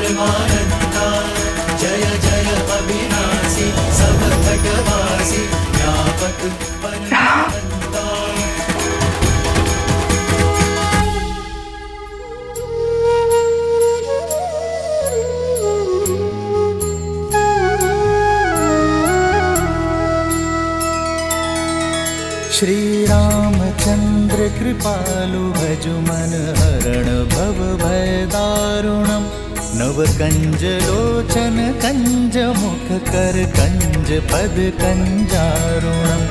परमानंदा जय जय अविनाशी समघटवासी व्यापक परमानंदा। श्री रामचंद्र कृपालु भजु मन हरण भव भय दारुणम नव कंज लोचन कंज मुख कर कंज पद कंजारुणम।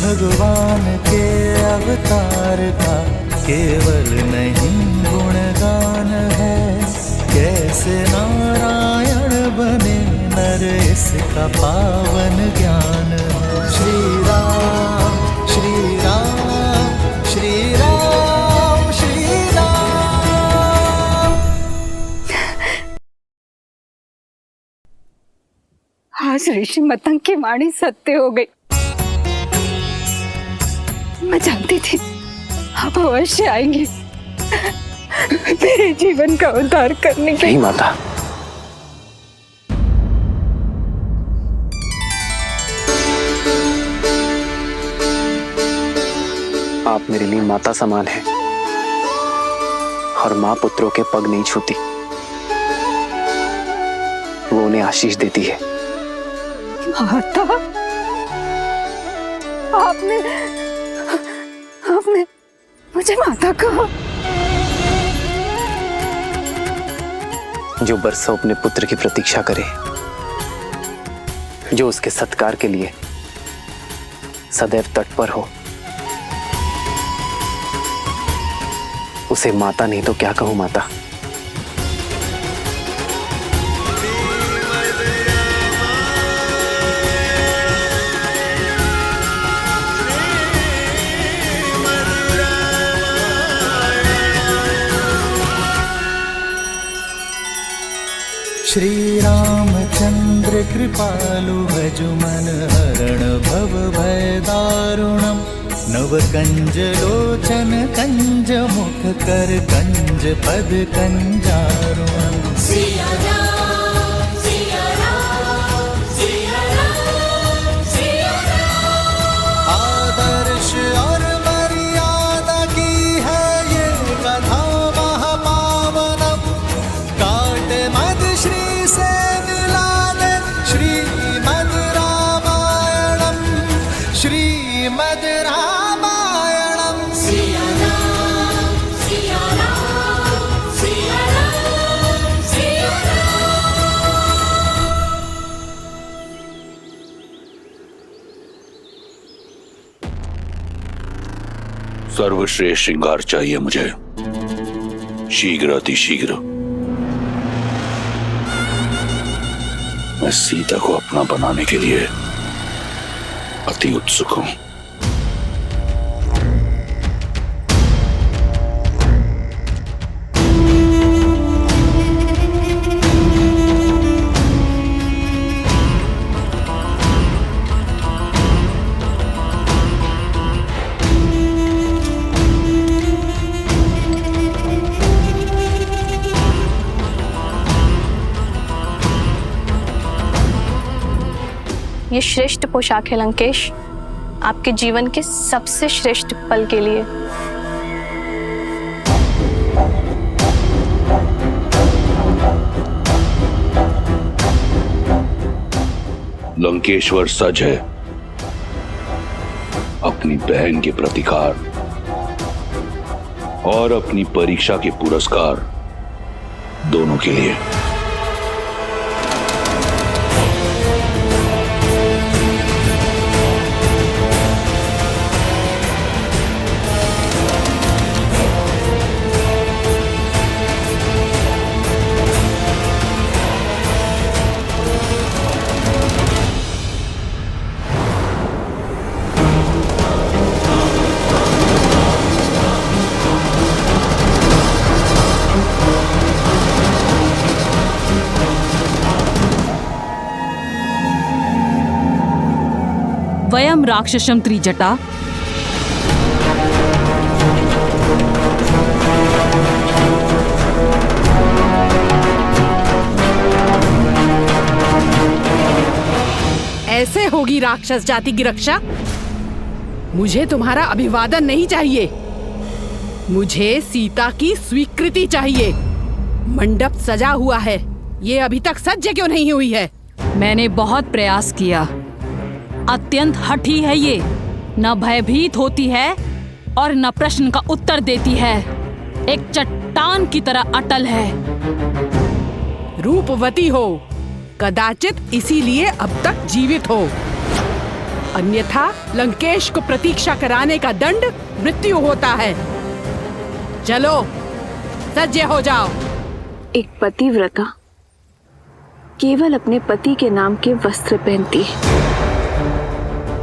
भगवान के अवतार का केवल नहीं गुणगान है, कैसे नारायण बने नर इसका पावन ज्ञान है। श्री राम श्री राम श्री राम श्री राम। आज ऋषि मतंग की वाणी सत्य हो गई। मैं जानती थी आप अवश्य आएंगे मेरे जीवन का उद्धार करने के। नहीं माता, आप मेरे लिए माता समान हैं और मां पुत्रों के पग नहीं छूती, वो उन्हें आशीष देती है। माता, आपने मुझे माता कहा। जो बरसों अपने पुत्र की प्रतीक्षा करे, जो उसके सत्कार के लिए सदैव तत्पर हो, उसे माता नहीं तो क्या कहूं माता। श्री रामचंद्र कृपालु भजु मन हरण भव भय दारुणम नव कंज लोचन कंज मुख कर कंज पद कंजारुणम। सिया राम सिया राम सिया राम सिया राम। आदर्श और मर्यादा की है ये कथा महापावनम, काट मद श्री से मिला दे श्रीमद् रामायणम श्रीमद् रामायणम। सिया राम सिया राम सिया राम सिया राम। सर्वश्रेष्ठ श्रृंगार चाहिए मुझे, शीघ्र अतिशीघ्र। मैं सीता को अपना बनाने के लिए अति उत्सुक हूं। ये श्रेष्ठ पोशाक है लंकेश, आपके जीवन के सबसे श्रेष्ठ पल के लिए। लंकेश्वर सज है अपनी बहन के प्रतिकार और अपनी परीक्षा के पुरस्कार दोनों के लिए। वयम राक्षसम त्रिजटा होगी राक्षस जाति की रक्षा। मुझे तुम्हारा अभिवादन नहीं चाहिए, मुझे सीता की स्वीकृति चाहिए। मंडप सजा हुआ है, ये अभी तक सज्ज क्यों नहीं हुई है? मैंने बहुत प्रयास किया। अत्यंत हठी है ये, न भयभीत होती है और न प्रश्न का उत्तर देती है। एक चट्टान की तरह अटल है। रूपवती हो, कदाचित इसीलिए अब तक जीवित हो, अन्यथा लंकेश को प्रतीक्षा कराने का दंड मृत्यु होता है। चलो सज्ज हो जाओ। एक पतिव्रता केवल अपने पति के नाम के वस्त्र पहनती है।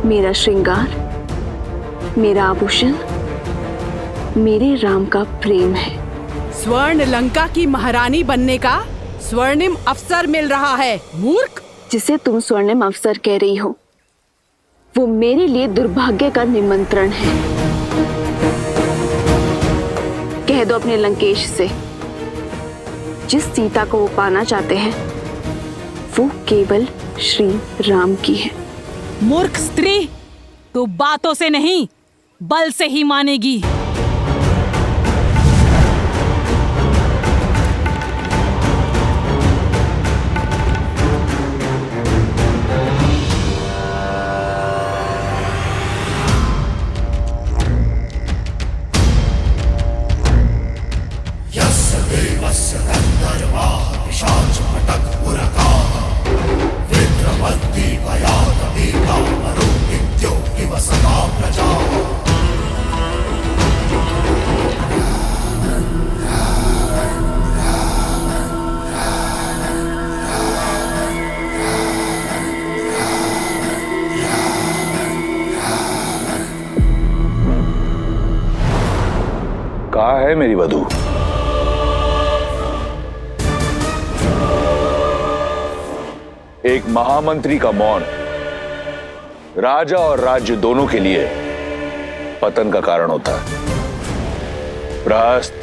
मेरा श्रृंगार, मेरा आभूषण, मेरे राम का प्रेम है। स्वर्ण लंका की महारानी बनने का स्वर्णिम अवसर मिल रहा है, मूर्ख। जिसे तुम स्वर्णिम अवसर कह रही हो, वो मेरे लिए दुर्भाग्य का निमंत्रण है। कह दो अपने लंकेश से, जिस सीता को वो पाना चाहते हैं वो केवल श्री राम की है। मूर्ख स्त्री, तू बातों से नहीं बल से ही मानेगी। कहाँ है मेरी वधू? एक महामंत्री का मौन राजा और राज्य दोनों के लिए पतन का कारण होता है। प्रहस्त,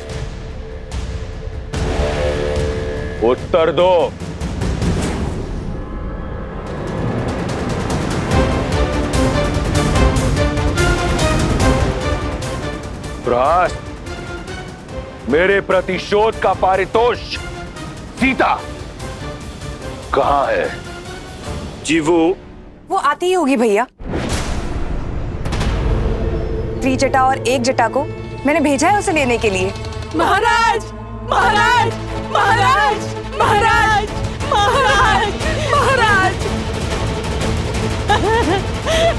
उत्तर दो। प्रहस्त, मेरे प्रतिशोध का पारितोष सीता कहां है? जी वो आती ही होगी भैया। त्रिजटा और एक जटा को मैंने भेजा है उसे लेने के लिए। महाराज, महाराज, महाराज, महाराज, महाराज, महाराज,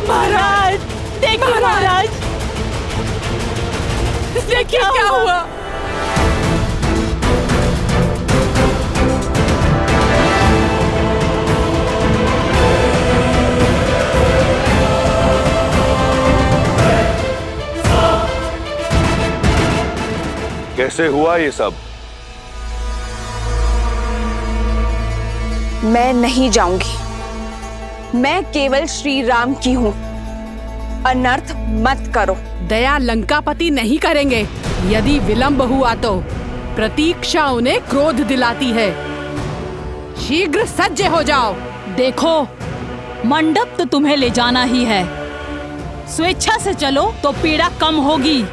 महाराज, देखिए महाराज, देखिए क्या हुआ। कैसे हुआ ये सब? मैं नहीं जाऊंगी, मैं केवल श्री राम की हूं। अनर्थ मत करो। दया लंकापति नहीं करेंगे। यदि विलंब हुआ तो प्रतीक्षा उन्हें क्रोध दिलाती है। शीघ्र सज्ज हो जाओ। देखो, मंडप तो तुम्हें ले जाना ही है। स्वेच्छा से चलो तो पीड़ा कम होगी,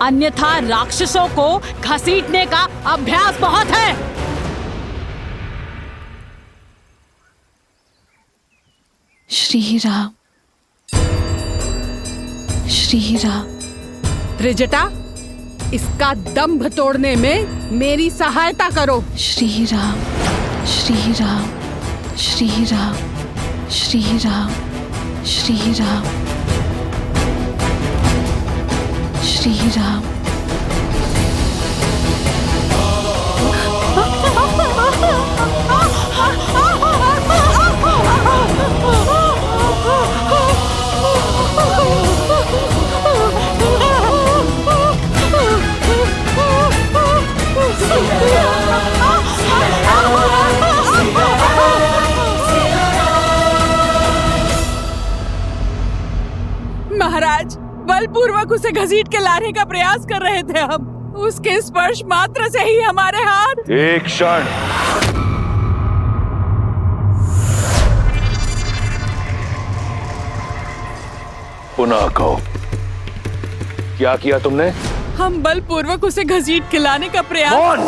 अन्यथा राक्षसों को घसीटने का अभ्यास बहुत है। श्री राम, श्री राम। त्रिजटा, इसका दंभ तोड़ने में मेरी सहायता करो। श्री राम, श्री राम, श्री राम, श्री राम, श्री राम, श्री राम। महाराज, बलपूर्वक उसे घसीट के लाने का प्रयास कर रहे थे हम। उसके स्पर्श मात्र से ही हमारे हाथ। एक क्षण। पुनः कहो, क्या किया तुमने? हम बलपूर्वक उसे घसीट खिलाने का प्रयास। कौन?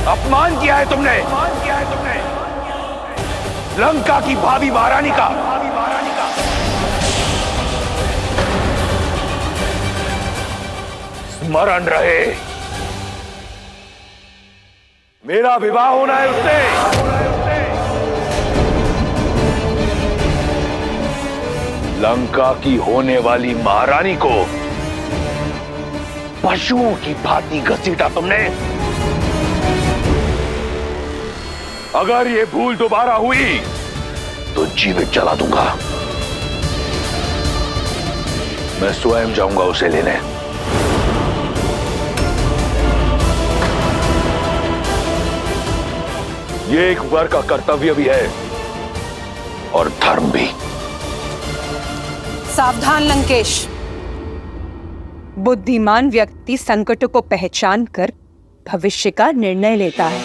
अपमान किया है तुमने, लंका की भावी महारानी का। स्मरण रहे, मेरा विवाह होना है उससे। लंका की होने वाली महारानी को पशुओं की भांति घसीटा तुमने। अगर ये भूल दोबारा हुई तो जीवित जला दूंगा। मैं स्वयं जाऊंगा उसे लेने। ये एक वर का कर्तव्य भी है और धर्म भी। सावधान लंकेश। बुद्धिमान व्यक्ति संकटों को पहचान कर भविष्य का निर्णय लेता है।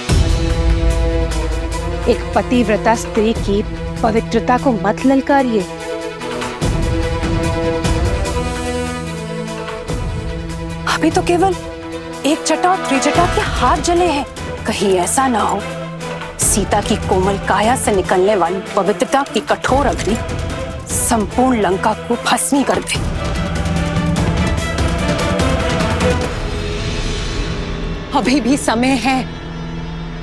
एक पतिव्रता स्त्री की पवित्रता को मत ललकारिए। अभी तो केवल एक जटा और त्रिजटा के हाथ जले हैं। कहीं ऐसा ना हो सीता की कोमल काया से निकलने वाली पवित्रता की कठोर अग्नि संपूर्ण लंका को भस्मी कर दे। अभी भी समय है,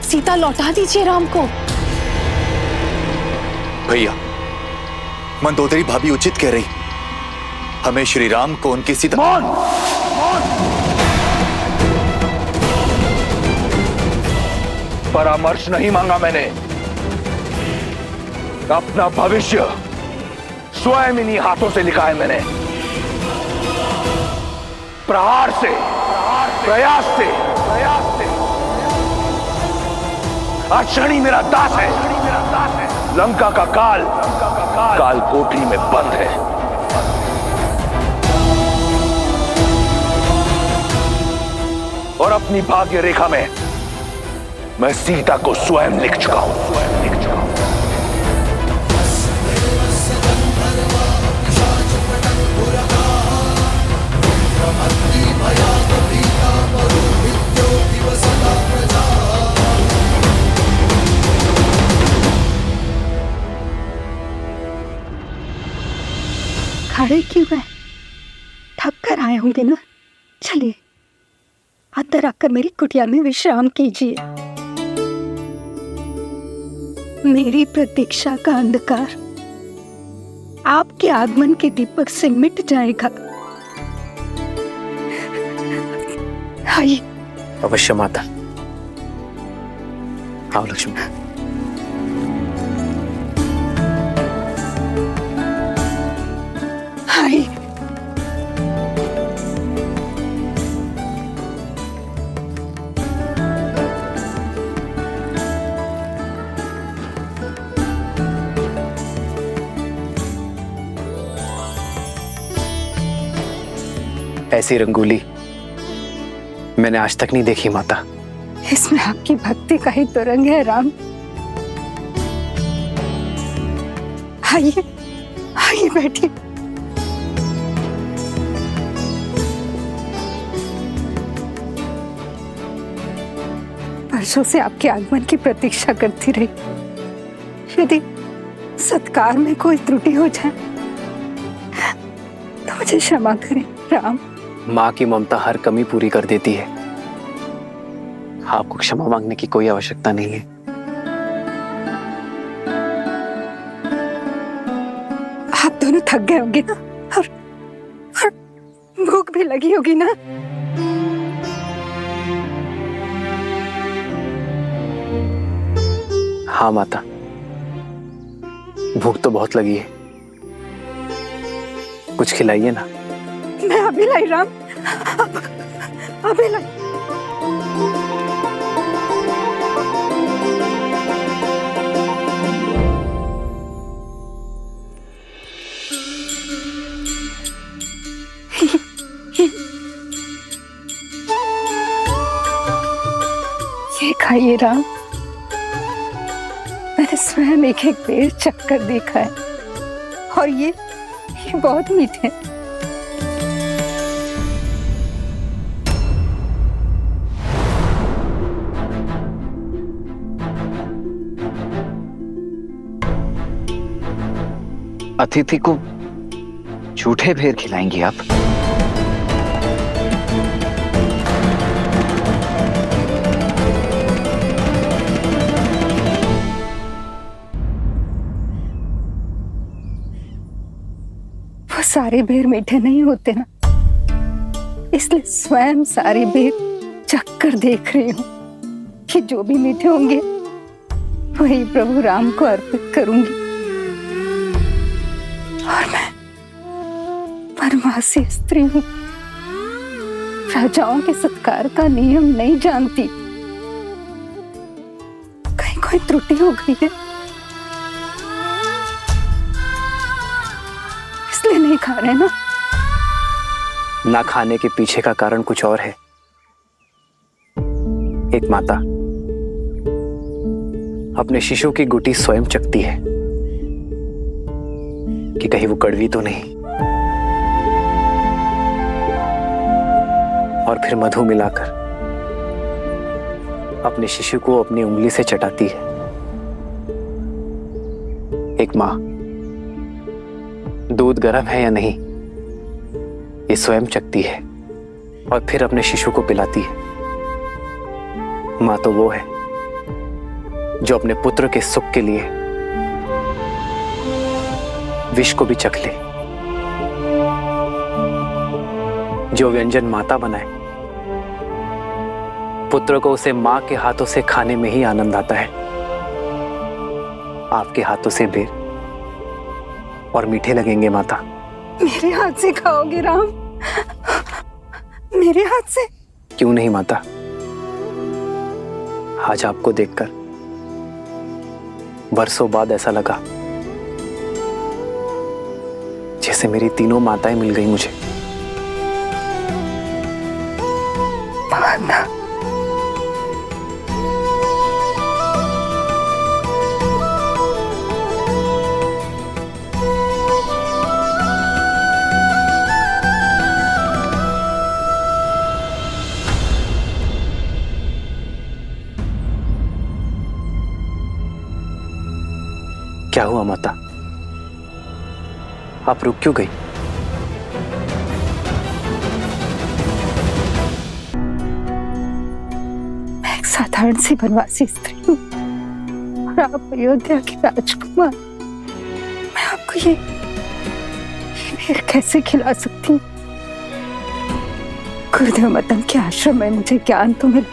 सीता लौटा दीजिए राम को। भैया, मंदोदरी भाभी उचित कह रही। हमें श्री राम को उनकी सीता। मौन! परामर्श नहीं मांगा मैंने। अपना भविष्य स्वयं इन्हीं हाथों से लिखा है मैंने। प्रहार से, प्रयास से। आज शनि मेरा दास है। लंका का काल कोठरी में बंद है। और अपनी भाग्य रेखा में मैं सीता को स्वयं लिख चुका हूं। खड़े क्यों हैं? थक कर आए होंगे ना। चलिए अंदर आकर मेरी कुटिया में विश्राम कीजिए। मेरी प्रतीक्षा का अंधकार आपके आगमन के दीपक से मिट जाएगा। आइए। अवश्य माता। आओ लक्ष्मी। आइए। ऐसी रंगोली मैंने आज तक नहीं देखी माता। इसमें आपकी भक्ति का ही तो रंग है राम। आइए आइए बैठिए। वर्षों से आपके आगमन की प्रतीक्षा करती रही। यदि सत्कार में कोई त्रुटि हो जाए तो मुझे क्षमा करें राम। माँ की ममता हर कमी पूरी कर देती है। आपको क्षमा मांगने की कोई आवश्यकता नहीं है। आप दोनों थक गए होंगे ना और भूख भी लगी होगी ना। हाँ माता, भूख तो बहुत लगी है। कुछ खिलाइए ना। मैं अभी लाई राम, अभी लाई। ये खाइए राम। मैंने स्वयं एक एक बेर चक्कर देखा है। और ये बहुत मीठे। अतिथि को झूठे भेर खिलाएंगी आप? वो सारे बेर मीठे नहीं होते ना, इसलिए स्वयं सारे बेर चख कर देख रही हूँ कि जो भी मीठे होंगे वही प्रभु राम को अर्पित करूंगी। और मैं वनवासी स्त्री हूँ, राजाओं के सत्कार का नियम नहीं जानती। कहीं कोई त्रुटि हो गई है इसलिए नहीं खा रहे ना? ना खाने के पीछे का कारण कुछ और है। एक माता अपने शिशु की गुटी स्वयं चखती है कि कहीं वो कड़वी तो नहीं, और फिर मधु मिलाकर अपने शिशु को अपनी उंगली से चटाती है। एक मां दूध गर्म है या नहीं ये स्वयं चखती है और फिर अपने शिशु को पिलाती है। मां तो वो है जो अपने पुत्र के सुख के लिए विष को भी चख ले। जो व्यंजन माता बनाए पुत्र को उसे मां के हाथों से खाने में ही आनंद आता है। आपके हाथों से बेर और मीठे लगेंगे माता। मेरे हाथ से खाओगे राम? मेरे हाथ से? क्यों नहीं माता, आज आपको देखकर बरसों बाद ऐसा लगा जैसे मेरी तीनों माताएं मिल गई मुझे। माता, क्या हुआ माता, आप रुक क्यों गई? मैं एक साधारण सी वनवासी स्त्री हूँ और आप अयोध्या के राजकुमार। मैं आपको ये बेर कैसे खिला सकती हूँ? गुरुदेव मदन के आश्रम में मुझे ज्ञान तो मिला,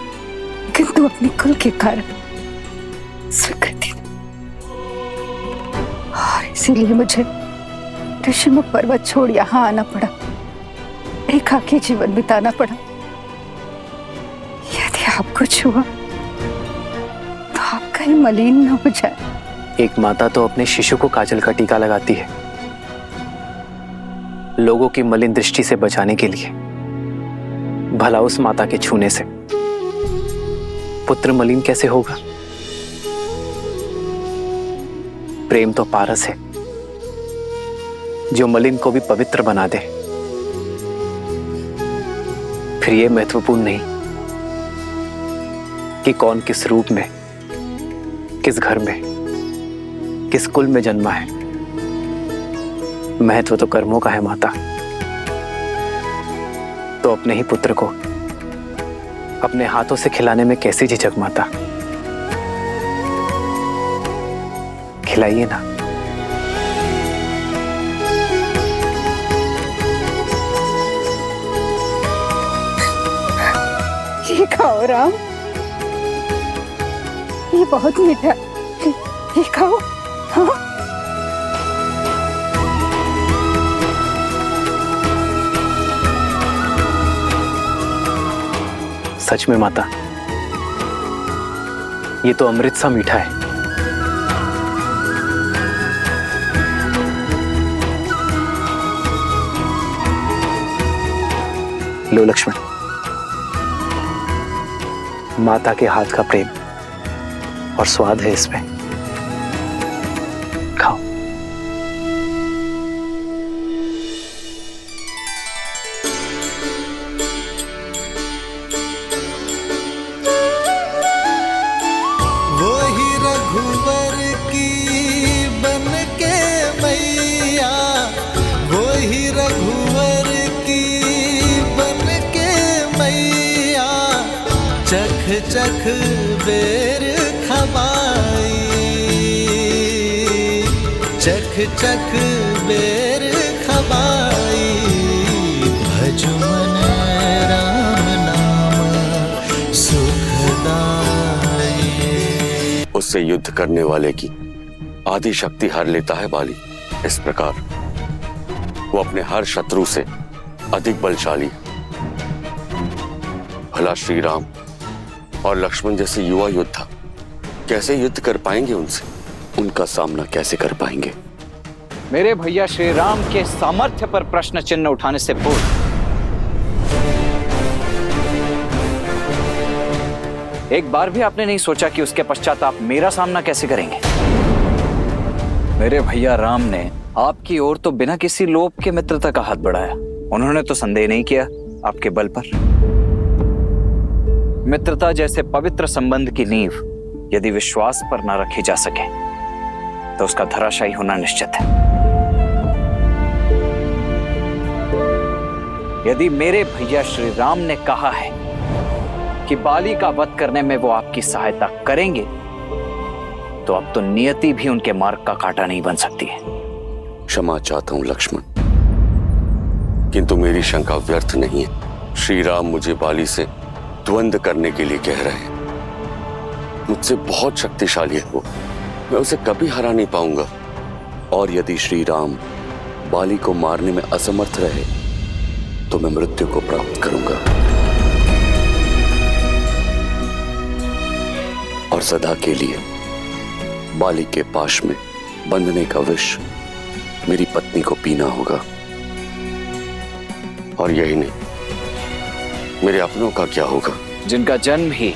किंतु अपने कुल के कारण स्वीकृति नहीं। और इसीलिए मुझे ऋषिमुख पर्वत छोड़ यहाँ आना पड़ा, एकाकी जीवन बिताना पड़ा। यदि आपको छुआ तो आप कहीं मलिन न हो जाए। एक माता तो अपने शिशु को काजल का टीका लगाती है लोगों की मलिन दृष्टि से बचाने के लिए। भला उस माता के छूने से पुत्र मलिन कैसे होगा? प्रेम तो पारस है जो मलिन को भी पवित्र बना दे। फिर यह महत्वपूर्ण नहीं कि कौन किस रूप में, किस घर में, किस कुल में जन्मा है। महत्व तो कर्मों का है माता। तो अपने ही पुत्र को अपने हाथों से खिलाने में कैसी झिझक माता? खिलाइए ना। ये खाओ राम, ये बहुत मीठा है, ये खाओ। हाँ, सच में माता, ये तो अमृत सा मीठा है। लो लक्ष्मण, माता के हाथ का प्रेम और स्वाद है इसमें, खाओ। चख चख बेर खबाई, चख चख बेर खबाई, भजु मन राम नाम सुखदाई। उससे युद्ध करने वाले की आदि शक्ति हर लेता है बाली। इस प्रकार वो अपने हर शत्रु से अधिक बलशाली। भला श्री राम और लक्ष्मण जैसे युवा योद्धा कैसे युद्ध कर पाएंगे उनसे? उनका सामना कैसे कर पाएंगे? मेरे भैया श्री राम के सामर्थ्य पर प्रश्न चिन्ह उठाने से पूर्व एक बार भी आपने नहीं सोचा कि उसके पश्चात आप मेरा सामना कैसे करेंगे? मेरे भैया राम ने आपकी ओर तो बिना किसी लोभ के मित्रता का हाथ बढ़ाया। उन्होंने तो संदेह नहीं किया आपके बल पर। मित्रता जैसे पवित्र संबंध की नींव यदि विश्वास पर न रखी जा सके तो उसका धराशायी होना निश्चित है। यदि मेरे भैया श्री राम ने कहा है कि बाली का वध करने में वो आपकी सहायता करेंगे तो अब तो नियति भी उनके मार्ग का कांटा नहीं बन सकती है। क्षमा चाहता हूं लक्ष्मण, किंतु मेरी शंका व्यर्थ नहीं है। श्री राम मुझे बाली से द्वंद्व करने के लिए कह रहे हैं। मुझसे बहुत शक्तिशाली है वो, मैं उसे कभी हरा नहीं पाऊंगा। और यदि श्री राम बाली को मारने में असमर्थ रहे तो मैं मृत्यु को प्राप्त करूंगा और सदा के लिए बाली के पाश में बंधने का विष मेरी पत्नी को पीना होगा। और यही नहीं, मेरे अपनों का क्या होगा? जिनका जन्म ही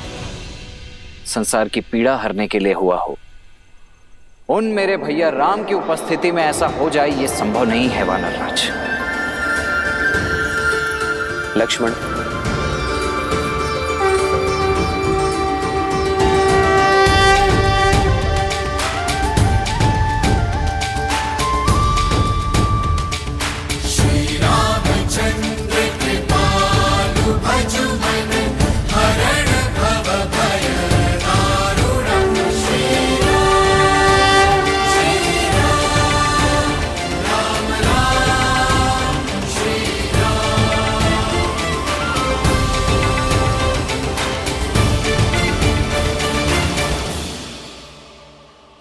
संसार की पीड़ा हरने के लिए हुआ हो, उन मेरे भैया राम की उपस्थिति में ऐसा हो जाए ये संभव नहीं है वानरराज। लक्ष्मण,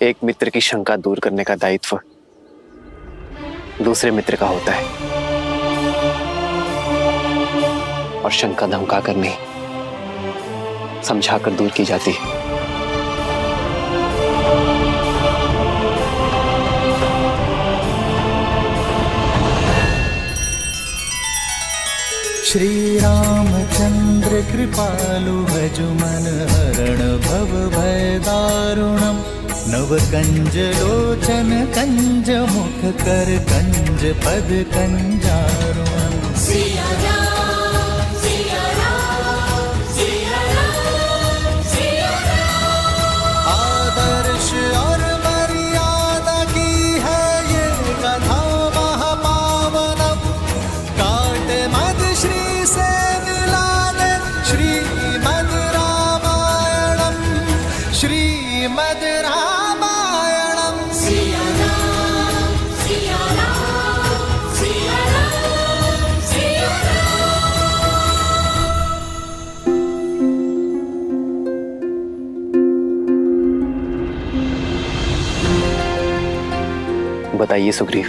एक मित्र की शंका दूर करने का दायित्व दूसरे मित्र का होता है और शंका धमकाकर नहीं, समझाकर दूर की जाती है। श्री रामचंद्र कृपालु भजु मन हरण भव भय दारुणम, नव कंज लोचन कंज मुख कर कंज पद कंजारुणम। सिया राम, सिया राम, सिया राम, सिया राम। आदर्श और मर्यादा की है ये कथा महापावनम, काट मद श्री से मिला दे श्रीमद रामायणम, श्रीमद रामायणम। सिया राम, सिया राम, सिया राम, सिया राम। बताइए सुग्रीव,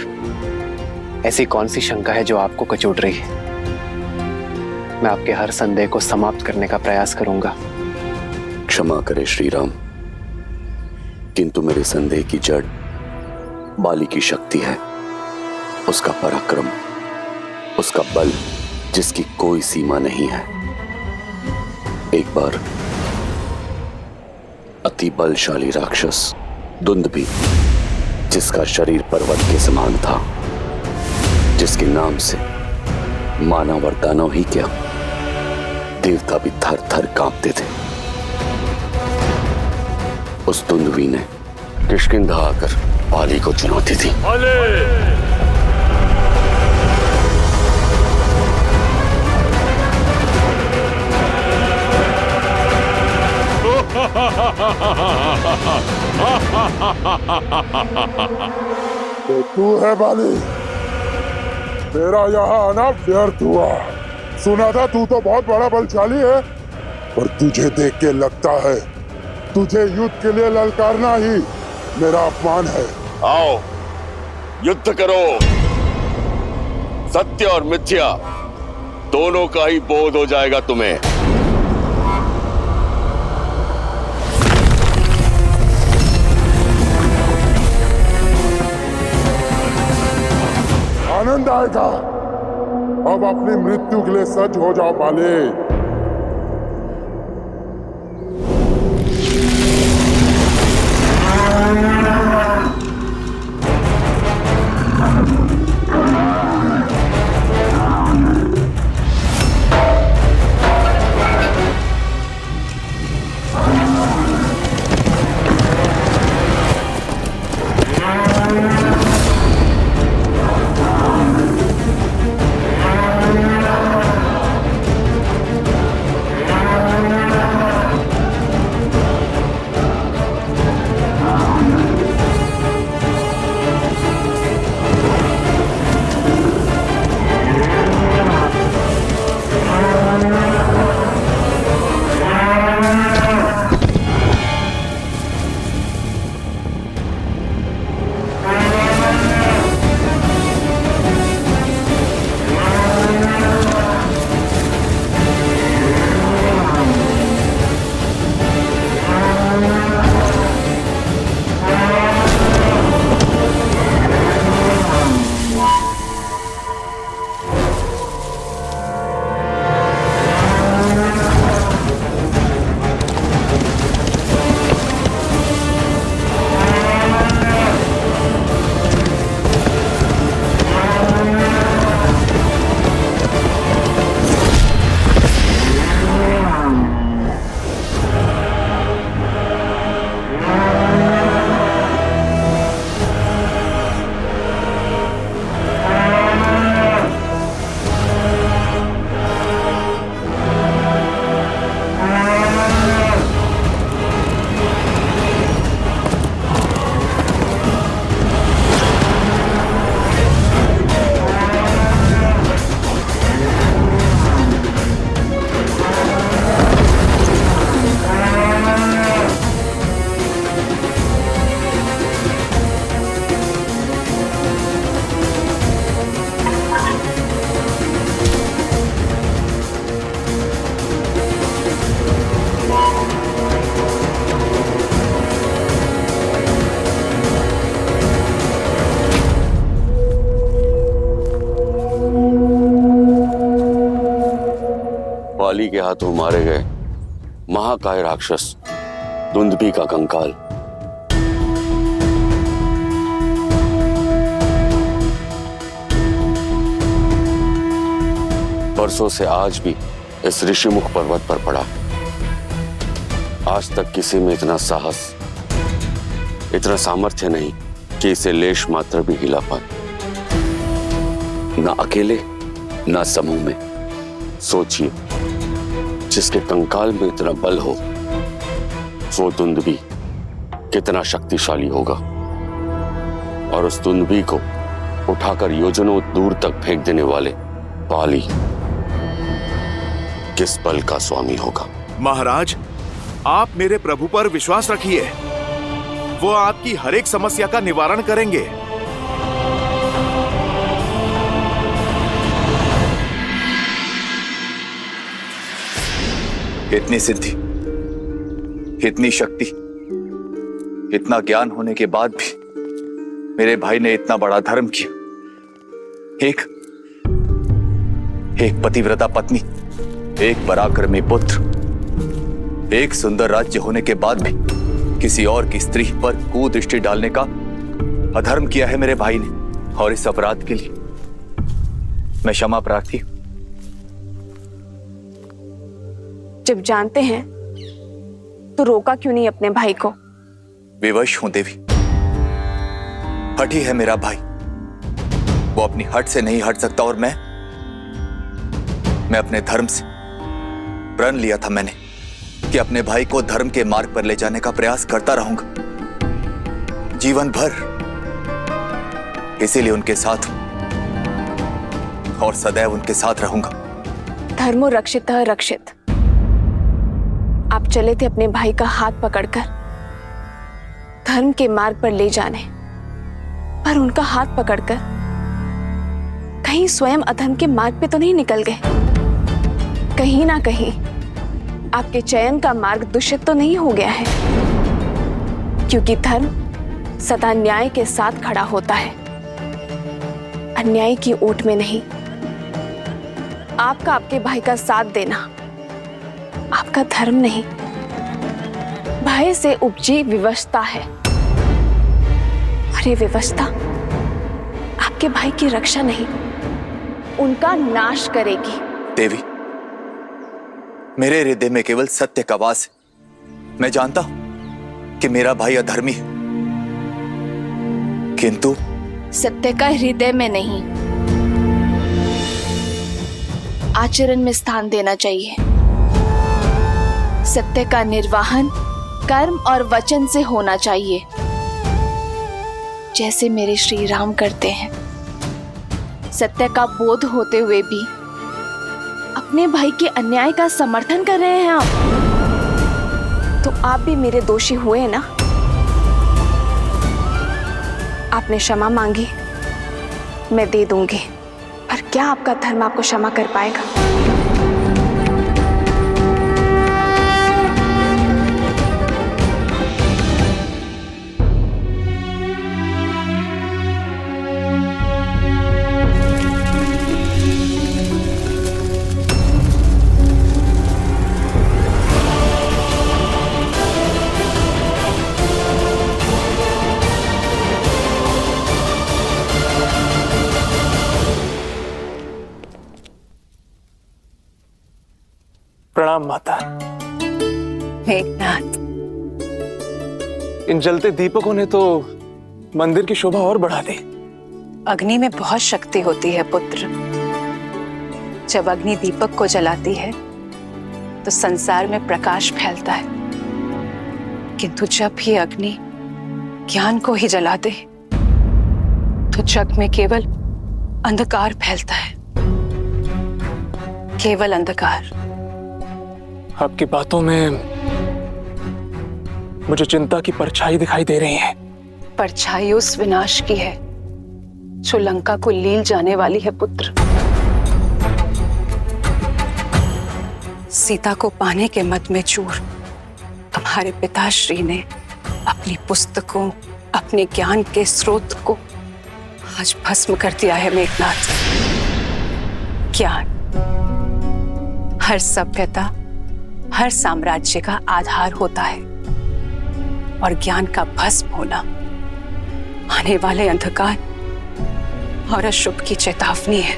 ऐसी कौन सी शंका है जो आपको कचोट रही है? मैं आपके हर संदेह को समाप्त करने का प्रयास करूंगा। क्षमा करे श्री राम, किंतु मेरे संदेह की जड़ बाली की शक्ति है, उसका पराक्रम, उसका बल जिसकी कोई सीमा नहीं है। एक बार अति बलशाली राक्षस दुंदुभी, जिसका शरीर पर्वत के समान था, जिसके नाम से मानव और दानव ही क्या, देवता भी थर थर कांपते थे, उस दुंदुभी ने किष्किंधा आकर बाली को चुनौती दी। तो तू है बाली, तेरा यहाँ आना व्यर्थ हुआ। सुना था तू तो बहुत बड़ा बलशाली है, पर तुझे देख के लगता है तुझे युद्ध के लिए ललकारना ही मेरा अपमान है। आओ युद्ध करो। सत्य और मिथ्या दोनों का ही बोध हो जाएगा तुम्हें। आनंद आएगा। अब अपनी मृत्यु के लिए सज्ज हो जाओ बाले। बाली के हाथों मारे गए महाकाय राक्षस दुंदुभी का कंकाल। बरसों से आज भी इस ऋषिमुख पर्वत पर पड़ा। आज तक किसी में इतना साहस, इतना सामर्थ्य नहीं कि इसे लेश मात्र भी हिला पाए। ना अकेले ना समूह में। सोचिए, जिसके कंकाल में इतना बल हो वो दुंदुभी कितना शक्तिशाली होगा, और उस दुंदुभी को उठाकर योजनों दूर तक फेंक देने वाले बाली किस बल का स्वामी होगा। महाराज, आप मेरे प्रभु पर विश्वास रखिए, वो आपकी हर एक समस्या का निवारण करेंगे। इतनी सिद्धि, इतनी शक्ति, इतना ज्ञान होने के बाद भी मेरे भाई ने इतना बड़ा धर्म किया। एक पतिव्रता पत्नी, एक पराक्रमी पुत्र, एक सुंदर राज्य होने के बाद भी किसी और की स्त्री पर कुदृष्टि डालने का अधर्म किया है मेरे भाई ने, और इस अपराध के लिए मैं क्षमा प्रार्थी हूं। जब जानते हैं तो रोका क्यों नहीं अपने भाई को? विवश हूं देवी। हठी है मेरा भाई, वो अपनी हट से नहीं हट सकता, और मैं अपने धर्म से प्रण लिया था मैंने कि अपने भाई को धर्म के मार्ग पर ले जाने का प्रयास करता रहूंगा जीवन भर। इसीलिए उनके साथ और सदैव उनके साथ रहूंगा। धर्मो रक्षितः रक्षित। आप चले थे अपने भाई का हाथ पकड़कर धर्म के मार्ग पर ले जाने, पर उनका हाथ पकड़कर कहीं स्वयं अधर्म के मार्ग पे तो नहीं निकल गए? कहीं ना कहीं आपके चयन का मार्ग दूषित तो नहीं हो गया है? क्योंकि धर्म सदा न्याय के साथ खड़ा होता है, अन्याय की ओट में नहीं। आपका आपके भाई का साथ देना आपका धर्म नहीं, भय से उपजी विवशता है। और ये विवशता आपके भाई की रक्षा नहीं, उनका नाश करेगी। देवी, मेरे हृदय में केवल सत्य का वास है। मैं जानता हूं कि मेरा भाई अधर्मी है, किंतु सत्य का हृदय में नहीं, आचरण में स्थान देना चाहिए। सत्य का निर्वाहन कर्म और वचन से होना चाहिए, जैसे मेरे श्री राम करते हैं। सत्य का बोध होते हुए भी अपने भाई के अन्याय का समर्थन कर रहे हैं आप, तो आप भी मेरे दोषी हुए ना। आपने क्षमा मांगी, मैं दे दूंगी, पर क्या आपका धर्म आपको क्षमा कर पाएगा? प्रणाम माता। मेघनाथ, इन जलते दीपकों ने तो मंदिर की शोभा और बढ़ा दी। अग्नि में बहुत शक्ति होती है पुत्र। जब अग्नि दीपक को जलाती है तो संसार में प्रकाश फैलता है, किंतु जब भी अग्नि ज्ञान को ही जला दे तो जग में केवल अंधकार फैलता है, केवल अंधकार। आपकी बातों में मुझे चिंता की परछाई दिखाई दे रही है। परछाई उस विनाश की है जो लंका को लील जाने वाली है पुत्र। सीता को पाने के मद में चूर तुम्हारे पिताश्री ने अपनी पुस्तकों, अपने ज्ञान के स्रोत को आज भस्म कर दिया है मेघनाथ। ज्ञान हर सभ्यता, हर साम्राज्य का आधार होता है, और ज्ञान का भस्म होना आने वाले अंधकार और अशुभ की चेतावनी है।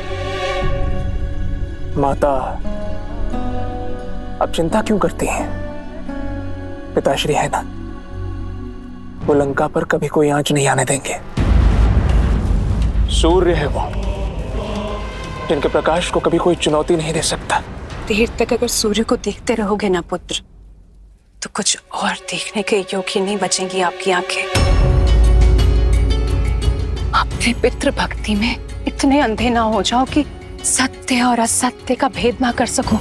माता, आप चिंता क्यों करती हैं? पिताश्री है ना, वो लंका पर कभी कोई आंच नहीं आने देंगे। सूर्य है वो, जिनके प्रकाश को कभी कोई चुनौती नहीं दे सकता। देर तक अगर सूर्य को देखते रहोगे ना पुत्र, तो कुछ और देखने के योग्य नहीं बचेंगी आपकी आंखें। अपने पितृ भक्ति में इतने अंधे ना हो जाओ कि सत्य और असत्य का भेद ना कर सको।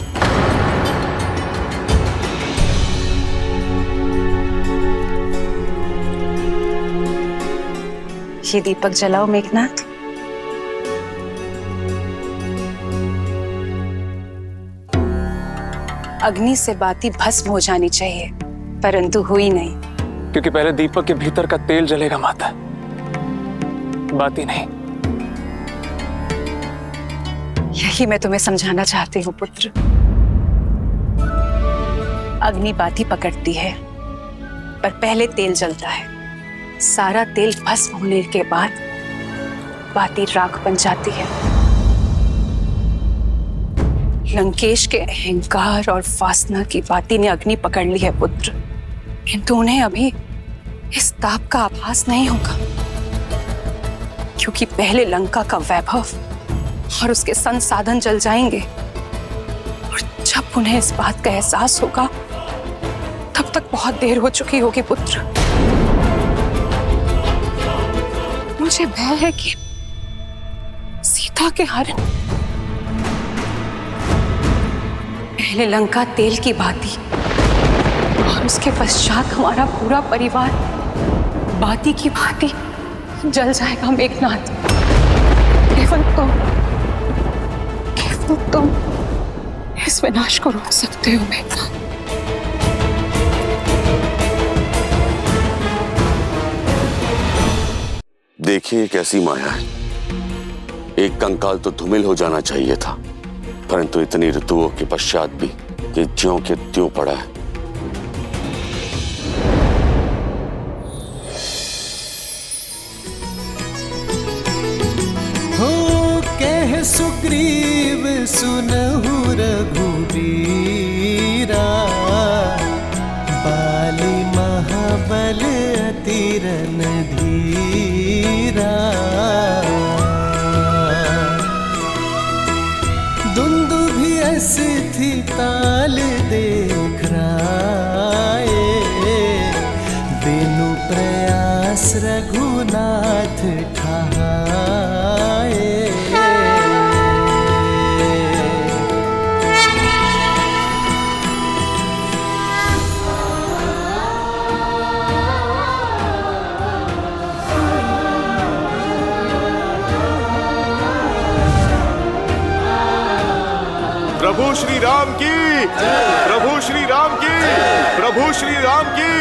ये दीपक जलाओ मेघनाथ। अग्नि से बाती भस्म हो जानी चाहिए, परंतु हुई नहीं। क्योंकि पहले दीपक के भीतर का तेल जलेगा माता, बाती नहीं। यही मैं तुम्हें समझाना चाहती हूँ पुत्र। अग्नि बाती पकड़ती है, पर पहले तेल जलता है। सारा तेल भस्म होने के बाद बाती राख बन जाती है। लंकेश के अहंकार और वासना की बाती ने अग्नि पकड़ ली है पुत्र, किंतु उन्हें अभी इस ताप का आभास नहीं होगा, क्योंकि पहले लंका का वैभव और उसके संसाधन जल जाएंगे, और जब उन्हें इस बात का एहसास होगा बहुत देर हो चुकी होगी पुत्र। मुझे भय है कि सीता के हरण पहले लंका तेल की भांति और उसके पश्चात हमारा पूरा परिवार बाती की भांति जल जाएगा। मेघनाथ, केवल तुम इस विनाश को रोक सकते हो मेघनाथ। देखिए कैसी माया है। एक कंकाल तो धूमिल हो जाना चाहिए था, परंतु इतनी ऋतुओं के पश्चात भी ये ज्यों के त्यों पड़ा है। हो कह सुग्रीव सुनहु रघुबीरा, बाली महाबल अति रणधीरा। दुंदुभि थी ताल देख राये, बिनु प्रयास रघुनाथ ठाए। प्रभु श्री राम की, प्रभु श्री राम की, प्रभु श्री राम की।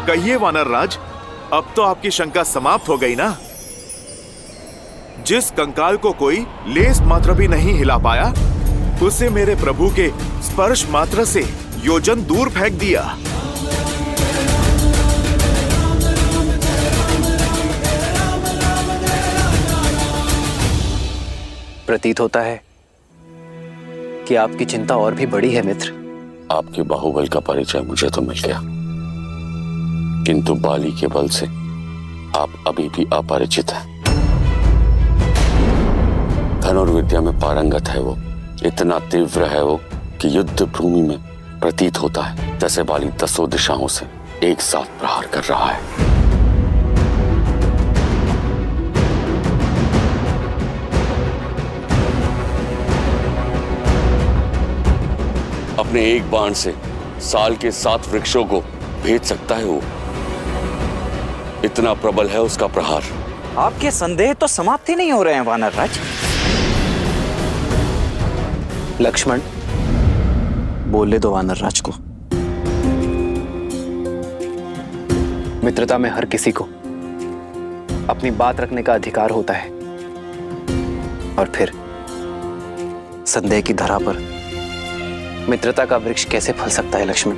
कहिए वानर राज, अब तो आपकी शंका समाप्त हो गई ना? जिस कंकाल को कोई लेस मात्र भी नहीं हिला पाया, उसे मेरे प्रभु के स्पर्श मात्र से योजन दूर फेंक दिया। प्रतीत होता है कि आपकी चिंता और भी बड़ी है मित्र। आपके बाहुबल का परिचय मुझे तो मिल गया, किंतु बाली के बल से आप अभी भी अपरिचित हैं। धनुर्विद्या में पारंगत है वो, इतना तीव्र है वो कि युद्ध भूमि में प्रतीत होता है जैसे बाली 10 दिशाओं से एक साथ प्रहार कर रहा है। अपने एक बाण से साल के 7 वृक्षों को भेद सकता है वो, इतना प्रबल है उसका प्रहार। आपके संदेह तो समाप्त ही नहीं हो रहे हैं वानर राज। लक्ष्मण, बोलने दो वानर राज को। मित्रता में हर किसी को अपनी बात रखने का अधिकार होता है, और फिर संदेह की धरा पर मित्रता का वृक्ष कैसे फल सकता है लक्ष्मण?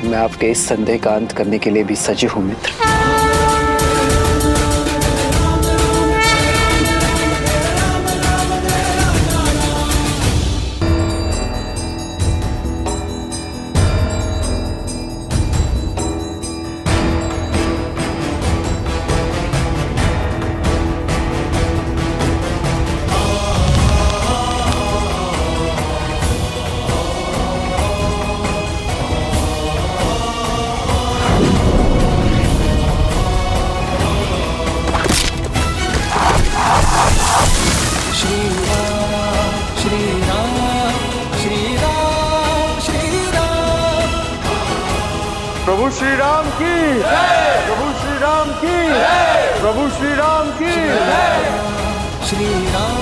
मैं आपके इस संदेह का अंत करने के लिए भी सजग हूं मित्र। प्रभु श्री राम की, प्रभु श्री राम की, प्रभु श्री राम की। श्री राम,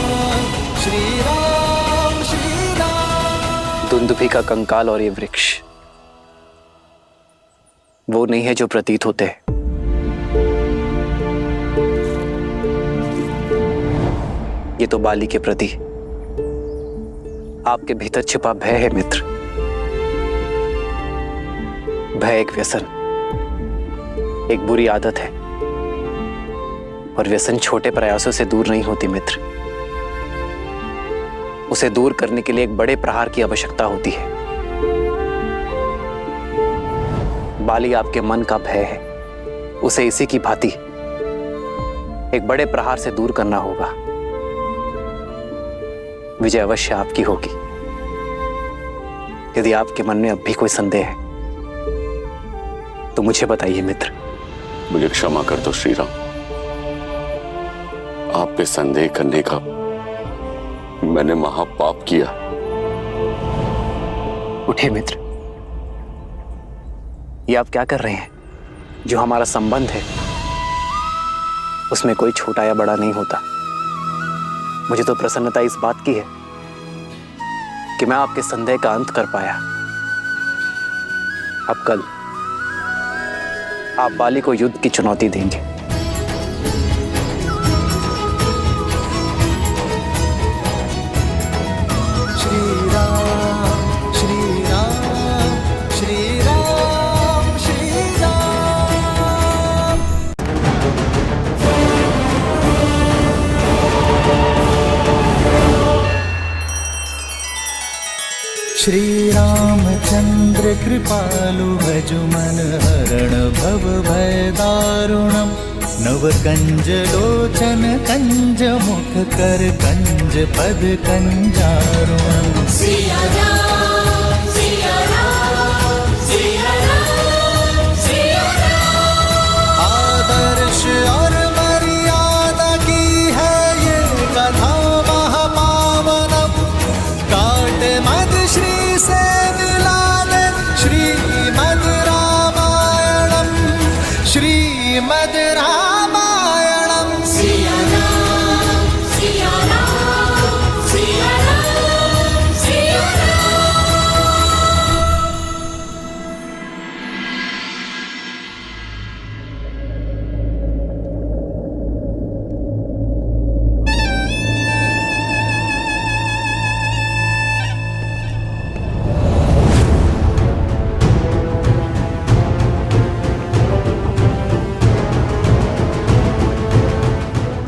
श्री राम, श्री राम। दुंदुभि का कंकाल और ये वृक्ष वो नहीं है जो प्रतीत होते हैं। ये तो बाली के प्रति आपके भीतर छिपा भय है मित्र। भय एक व्यसन, एक बुरी आदत है, और व्यसन छोटे प्रयासों से दूर नहीं होती मित्र। उसे दूर करने के लिए एक बड़े प्रहार की आवश्यकता होती है। बाली आपके मन का भय है, उसे इसी की भांति एक बड़े प्रहार से दूर करना होगा। विजय अवश्य आपकी होगी। यदि आपके मन में अब भी कोई संदेह है तो मुझे बताइए मित्र। मुझे क्षमा कर दो श्री राम, आप पे संदेह करने का मैंने महापाप किया। उठिए मित्र, ये आप क्या कर रहे हैं? जो हमारा संबंध है उसमें कोई छोटा या बड़ा नहीं होता। मुझे तो प्रसन्नता इस बात की है कि मैं आपके संदेह का अंत कर पाया। अब कल आप बाली को युद्ध की चुनौती देंगे। श्री राम श्री राम श्री राम श्री राम। श्री रामचंद्र कृपालु भजुमन हरण भव भय दारुणम। नव कंज लोचन कंज मुख कर कंज पद कंजारुणम। सिया राम सिया राम सिया राम सिया राम। आदर्श और मर्यादा की है ये कथा महापावनम। काट मद श्री से मिला दे श्रीमद् रामायणम श्रीमद् रामायणम। सिया राम सिया राम सिया राम सिया राम।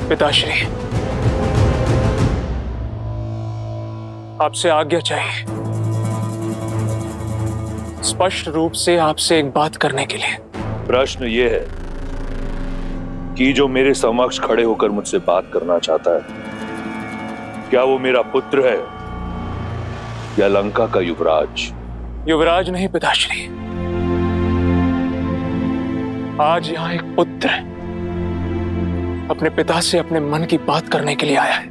पिताश्री, आपसे आज्ञा चाहिए। स्पष्ट रूप से आपसे एक बात करने के लिए। प्रश्न ये है कि जो मेरे समक्ष खड़े होकर मुझसे बात करना चाहता है, क्या वो मेरा पुत्र है या लंका का युवराज? युवराज नहीं पिताश्री, आज यहाँ एक पुत्र है, अपने पिता से अपने मन की बात करने के लिए आया है।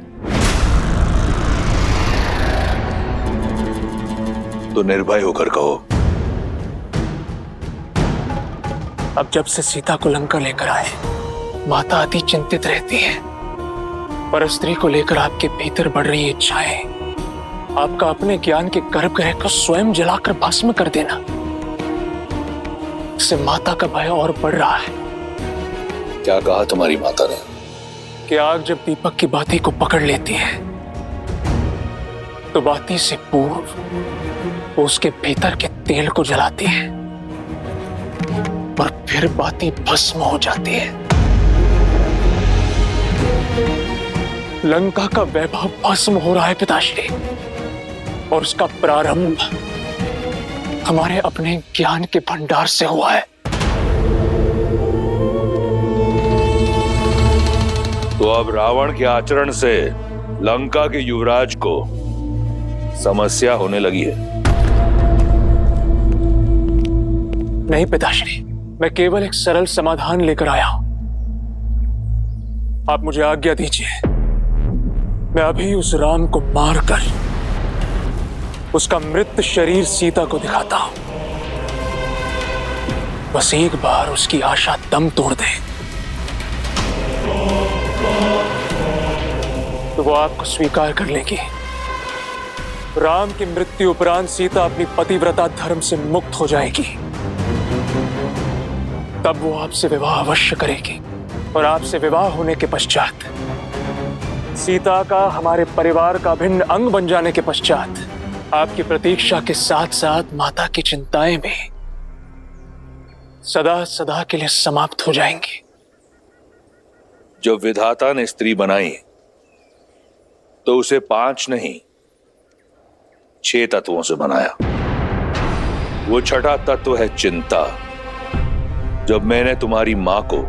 तो निर्भय होकर कहो। अब जब से सीता को लंका लेकर आए, माता अति चिंतित रहती है। पर स्त्री को लेकर आपके भीतर बढ़ रही इच्छाएं, आपका अपने ज्ञान के गर्भगृह को स्वयं जलाकर भस्म कर देना, इससे माता का भय और बढ़ रहा है। क्या कहा तुम्हारी माता ने? कि आग जब दीपक की बाती को पकड़ लेती है तो बाती से पूर्व वो उसके भीतर के तेल को जलाती है और फिर बाती भस्म हो जाती है। लंका का वैभव भस्म हो रहा है पिताश्री, और उसका प्रारंभ हमारे अपने ज्ञान के भंडार से हुआ है। तो अब रावण के आचरण से लंका के युवराज को समस्या होने लगी है। नहीं पिताश्री, मैं केवल एक सरल समाधान लेकर आया हूं। आप मुझे आज्ञा दीजिए, मैं अभी उस राम को मारकर उसका मृत शरीर सीता को दिखाता हूं। बस एक बार उसकी आशा दम तोड़ दे तो वो आपको स्वीकार कर लेगी। राम की मृत्यु उपरांत सीता अपनी पतिव्रता धर्म से मुक्त हो जाएगी। तब वो आपसे विवाह अवश्य करेगी, और आपसे विवाह होने के पश्चात सीता का हमारे परिवार का अभिन्न अंग बन जाने के पश्चात आपकी प्रतीक्षा के साथ साथ माता की चिंताएं भी सदा सदा के लिए समाप्त हो जाएंगी। जब विधाता ने स्त्री बनाई तो उसे 5 नहीं 6 तत्वों से बनाया। वो छठा तत्व है चिंता। जब मैंने तुम्हारी मां को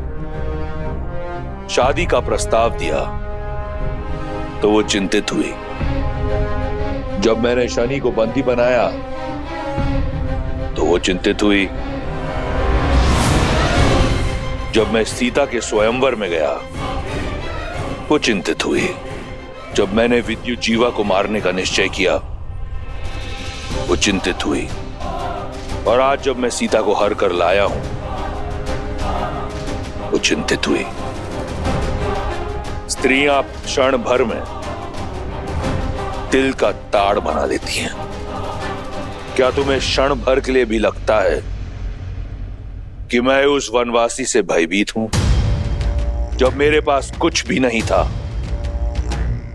शादी का प्रस्ताव दिया तो वो चिंतित हुई। जब मैंने शनि को बंदी बनाया तो वो चिंतित हुई। जब मैं सीता के स्वयंवर में गया वो चिंतित हुई। जब मैंने विद्युत जीवा को मारने का निश्चय किया वो चिंतित हुई। और आज जब मैं सीता को हर कर लाया हूं वो चिंतित हुई। स्त्रियां क्षण भर में दिल का ताड़ बना देती हैं। क्या तुम्हें क्षण भर के लिए भी लगता है कि मैं उस वनवासी से भयभीत हूं? जब मेरे पास कुछ भी नहीं था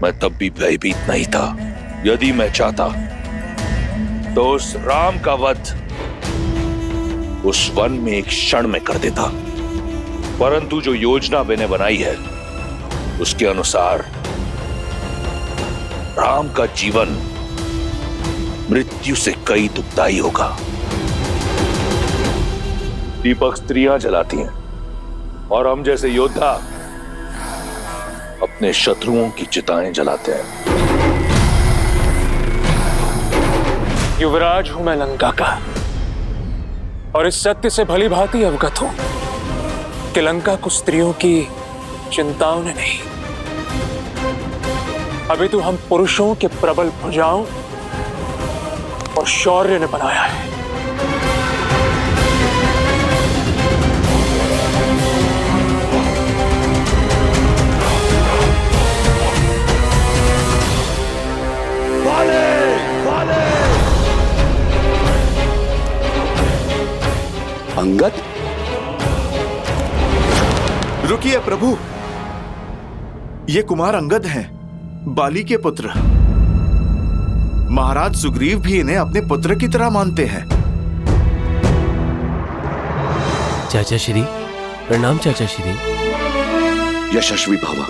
मैं तब भी भयभीत नहीं था। यदि मैं चाहता तो उस राम का वध उस वन में एक क्षण में कर देता, परंतु जो योजना मैंने बनाई है उसके अनुसार राम का जीवन मृत्यु से कई दुखदाई होगा। दीपक स्त्रियां जलाती हैं और हम जैसे योद्धा अपने शत्रुओं की चिताएं जलाते हैं। युवराज हूं मैं लंका का और इस सत्य से भली भांति अवगत हूं कि लंका को स्त्रियों की चिंताओं ने नहीं, अभी तो हम पुरुषों के प्रबल भुजाओं और शौर्य ने बनाया है। अंगद, रुकिए प्रभु, ये कुमार अंगद हैं, बाली के पुत्र। महाराज सुग्रीव भी इन्हें अपने पुत्र की तरह मानते हैं। चाचा श्री, प्रणाम चाचा श्री। यशस्वी भव।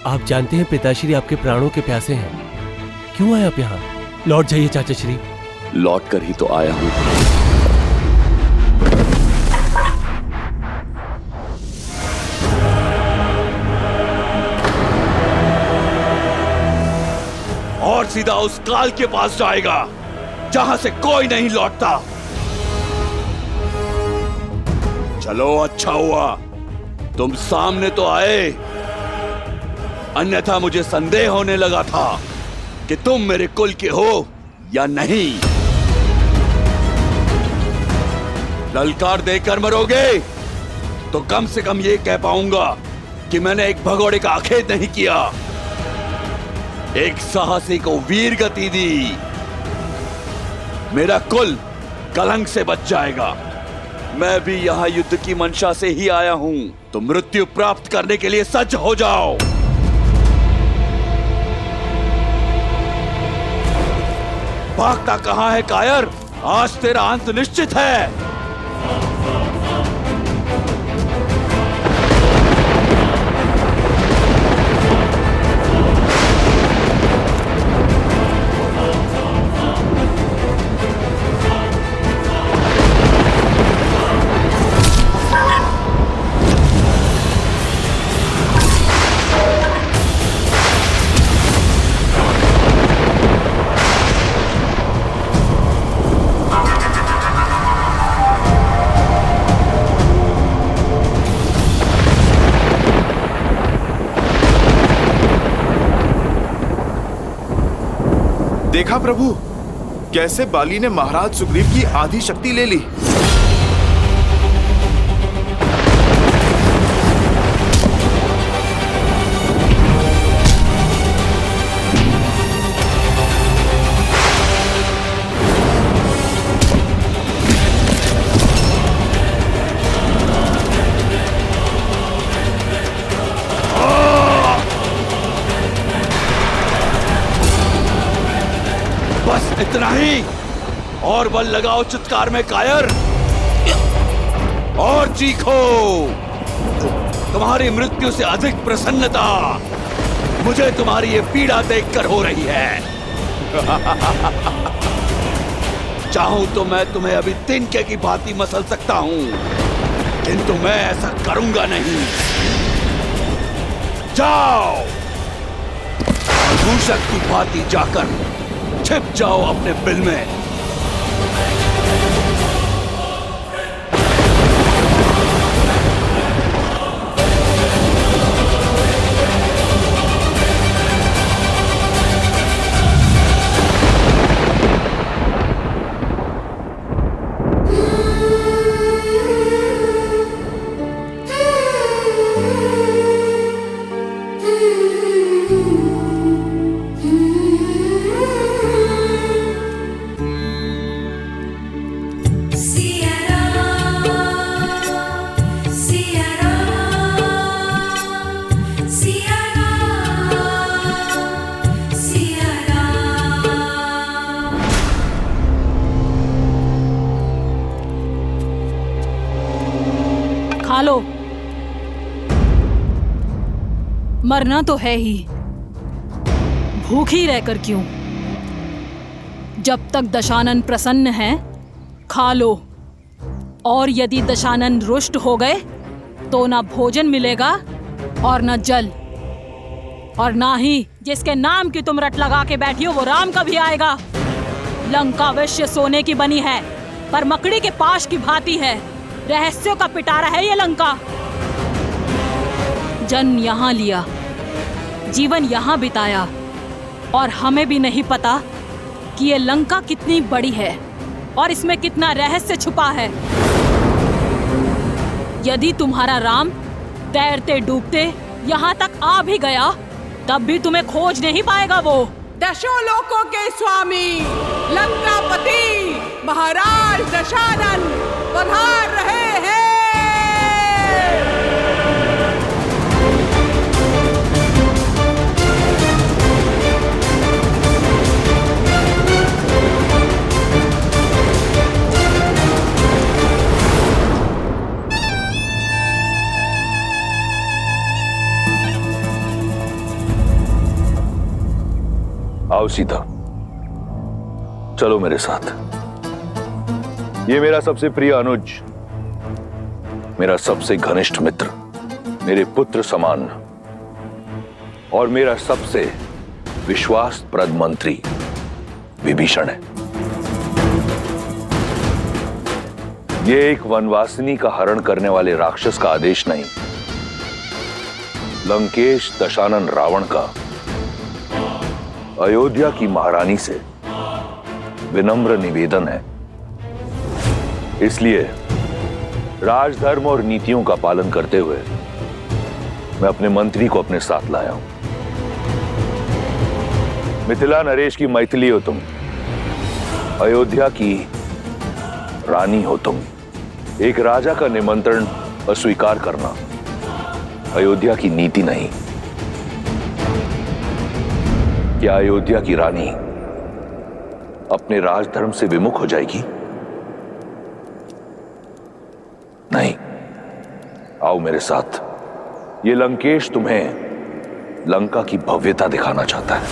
आप जानते हैं पिताश्री आपके प्राणों के प्यासे हैं। क्यों आए आप यहाँ? लौट जाइए चाचा श्री। लौट कर ही तो आया हूं। और सीधा उस काल के पास जाएगा जहां से कोई नहीं लौटता। चलो, अच्छा हुआ तुम सामने तो आए, अन्यथा मुझे संदेह होने लगा था कि तुम मेरे कुल के हो या नहीं। ललकार देकर मरोगे तो कम से कम ये कह पाऊंगा कि मैंने एक भगोड़े का आखेट नहीं किया, एक साहसी को वीर गति दी। मेरा कुल कलंक से बच जाएगा। मैं भी यहां युद्ध की मंशा से ही आया हूं, तो मृत्यु प्राप्त करने के लिए सज्ज हो जाओ। भागता कहां है कायर? आज तेरा अंत निश्चित है। देखा प्रभु, कैसे बाली ने महाराज सुग्रीव की आधी शक्ति ले ली। इतना ही, और बल लगाओ चित्कार में कायर, और चीखो। तुम्हारी मृत्यु से अधिक प्रसन्नता मुझे तुम्हारी ये पीड़ा देखकर हो रही है। चाहूं तो मैं तुम्हें अभी तिनके की भांति मसल सकता हूं, किंतु मैं ऐसा करूंगा नहीं। जाओ, दूषक की भांति जाकर छिप जाओ अपने बिल में। खा लो, मरना तो है ही, भूखी रहकर क्यों? जब तक दशानन प्रसन्न है खा लो, और यदि दशानन रुष्ट हो गए तो ना भोजन मिलेगा और ना जल, और ना ही जिसके नाम की तुम रट लगा के बैठी हो वो राम कभी आएगा। लंका अवश्य सोने की बनी है पर मकड़ी के पाश की भांति है, रहस्यों का पिटारा है ये लंका। जन्म यहाँ लिया, जीवन यहाँ बिताया, और हमें भी नहीं पता कि ये लंका कितनी बड़ी है और इसमें कितना रहस्य छुपा है। यदि तुम्हारा राम तैरते डूबते यहाँ तक आ भी गया तब भी तुम्हें खोज नहीं पाएगा वो। दशों लोकों के स्वामी लंकापति महाराज दशानन पधार रहे हैं। आओ सीता, चलो मेरे साथ। ये मेरा सबसे प्रिय अनुज, मेरा सबसे घनिष्ठ मित्र, मेरे पुत्र समान और मेरा सबसे विश्वासप्रद मंत्री विभीषण है। ये एक वनवासिनी का हरण करने वाले राक्षस का आदेश नहीं, लंकेश दशानन रावण का अयोध्या की महारानी से विनम्र निवेदन है। इसलिए राजधर्म और नीतियों का पालन करते हुए मैं अपने मंत्री को अपने साथ लाया हूं। मिथिला नरेश की मैथिली हो तुम, अयोध्या की रानी हो तुम। एक राजा का निमंत्रण अस्वीकार करना अयोध्या की नीति नहीं। क्या अयोध्या की रानी अपने राजधर्म से विमुख हो जाएगी? नहीं। आओ मेरे साथ, ये लंकेश तुम्हें लंका की भव्यता दिखाना चाहता है।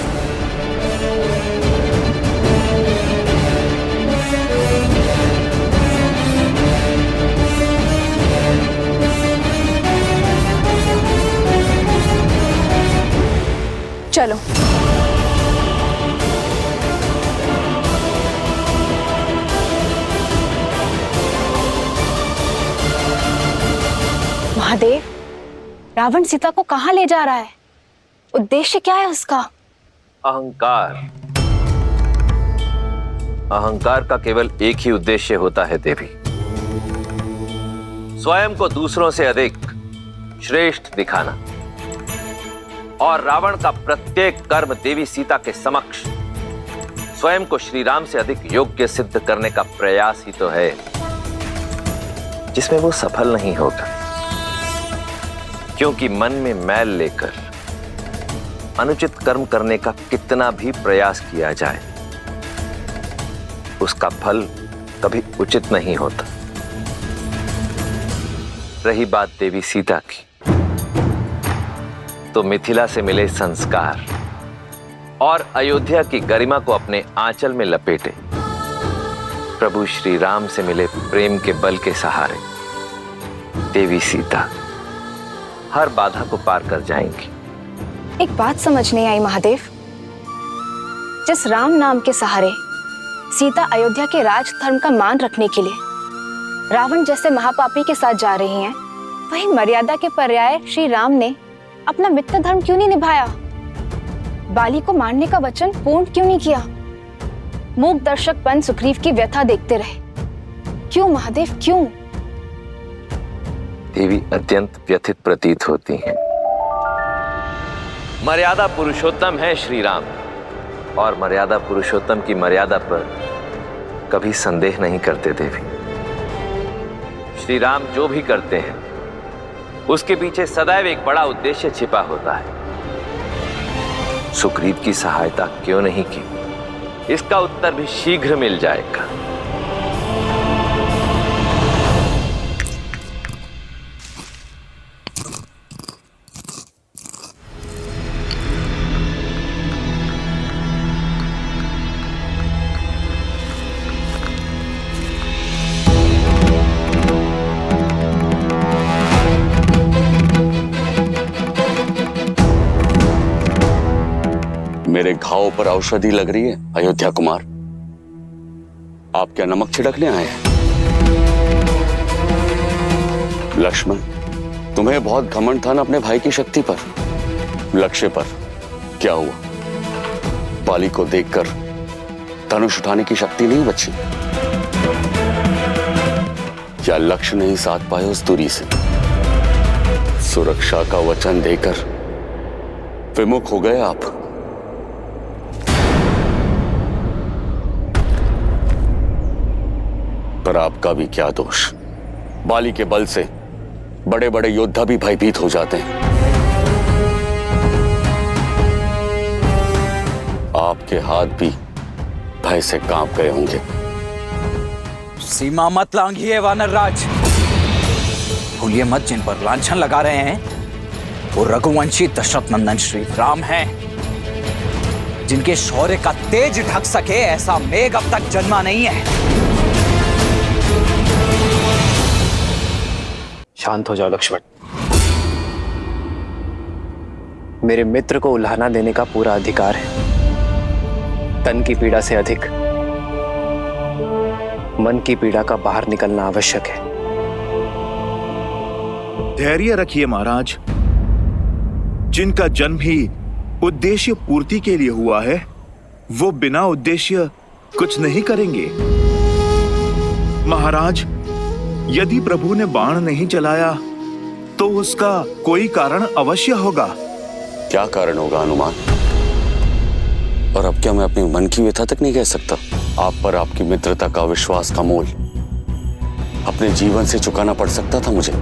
चलो। महादेव, रावण सीता को कहां ले जा रहा है? उद्देश्य क्या है उसका? अहंकार। अहंकार का केवल एक ही उद्देश्य होता है देवी, स्वयं को दूसरों से अधिक श्रेष्ठ दिखाना। और रावण का प्रत्येक कर्म देवी सीता के समक्ष स्वयं को श्री राम से अधिक योग्य सिद्ध करने का प्रयास ही तो है, जिसमें वो सफल नहीं होगा। क्योंकि मन में मैल लेकर अनुचित कर्म करने का कितना भी प्रयास किया जाए, उसका फल कभी उचित नहीं होता। रही बात देवी सीता की, तो मिथिला से मिले संस्कार और अयोध्या की गरिमा को अपने आंचल में लपेटे प्रभु श्री राम से मिले प्रेम के बल के सहारे देवी सीता हर बाधा को पार कर जाएंगी एक बात समझ नहीं आई महादेव, जिस राम नाम के सहारे सीता अयोध्या के राज धर्म का मान रखने के लिए रावण जैसे महापापी के साथ जा रही हैं, वही मर्यादा के पर्याय श्री राम ने अपना मित्र धर्म क्यों नहीं निभाया? बाली को मारने का वचन पूर्ण क्यों नहीं किया? मूक दर्शक बन सुग्रीव की व्यथा देखते रहे। क्यों महादेव, क्यों? देवी अत्यंत व्यथित प्रतीत होती हैं। मर्यादा पुरुषोत्तम है श्री राम, और मर्यादा पुरुषोत्तम की मर्यादा पर कभी संदेह नहीं करते देवी। श्री राम जो भी करते हैं उसके पीछे सदैव एक बड़ा उद्देश्य छिपा होता है। सुग्रीव की सहायता क्यों नहीं की, इसका उत्तर भी शीघ्र मिल जाएगा। मेरे घाव पर औषधि लग रही है अयोध्या कुमार। आप क्या नमक छिड़कने आए हैं? लक्ष्मण, तुम्हें बहुत घमंड था ना अपने भाई की शक्ति पर, लक्ष्य पर। क्या हुआ? बाली को देखकर धनुष उठाने की शक्ति नहीं बची? या लक्ष्य नहीं साध पाए उस दूरी से? सुरक्षा का वचन देकर विमुख हो गए आप। पर आपका भी क्या दोष? बाली के बल से बड़े बड़े योद्धा भी भयभीत हो जाते हैं। आपके हाथ भी भय से कांप गए होंगे। सीमा मत लांघिए वानरराज। भूलिए मत, जिन पर लांछन लगा रहे हैं वो रघुवंशी दशरथ नंदन श्री राम हैं, जिनके शौर्य का तेज ढक सके ऐसा मेघ अब तक जन्मा नहीं है। शांत हो जाओ लक्ष्मण। मेरे मित्र को उल्हाना देने का पूरा अधिकार है। तन की पीड़ा से अधिक मन की पीड़ा का बाहर निकलना आवश्यक है। धैर्य रखिए महाराज। जिनका जन्म ही उद्देश्य पूर्ति के लिए हुआ है, वो बिना उद्देश्य कुछ नहीं करेंगे। महाराज, यदि प्रभु ने बाण नहीं चलाया तो उसका कोई कारण अवश्य होगा। क्या कारण होगा हनुमान? और अब क्या मैं अपने मन की व्यथा तक नहीं कह सकता? आप पर आपकी मित्रता का विश्वास का मोल अपने जीवन से चुकाना पड़ सकता था मुझे।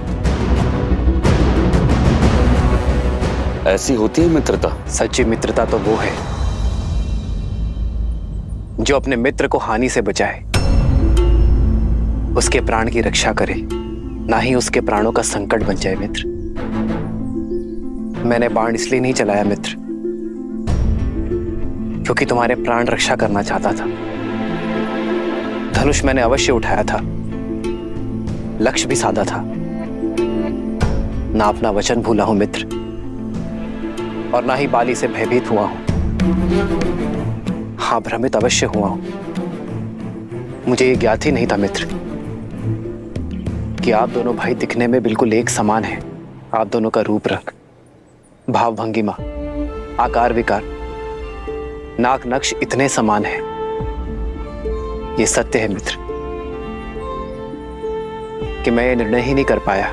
ऐसी होती है मित्रता। सच्ची मित्रता तो वो है जो अपने मित्र को हानि से बचाए, उसके प्राण की रक्षा करे, ना ही उसके प्राणों का संकट बन जाए। मित्र, मैंने बाण इसलिए नहीं चलाया मित्र, क्योंकि तुम्हारे प्राण रक्षा करना चाहता था। धनुष मैंने अवश्य उठाया था, लक्ष्य भी साधा था। ना अपना वचन भूला हूं मित्र, और ना ही बाली से भयभीत हुआ हूं। हाँ, भ्रमित अवश्य हुआ हूं। मुझे ये ज्ञात ही नहीं था मित्र कि आप दोनों भाई दिखने में बिल्कुल एक समान हैं। आप दोनों का रूप रंग, भाव भंगिमा, आकार विकार, नाक नक्श इतने समान हैं। ये सत्य है मित्र कि मैं ये निर्णय ही नहीं कर पाया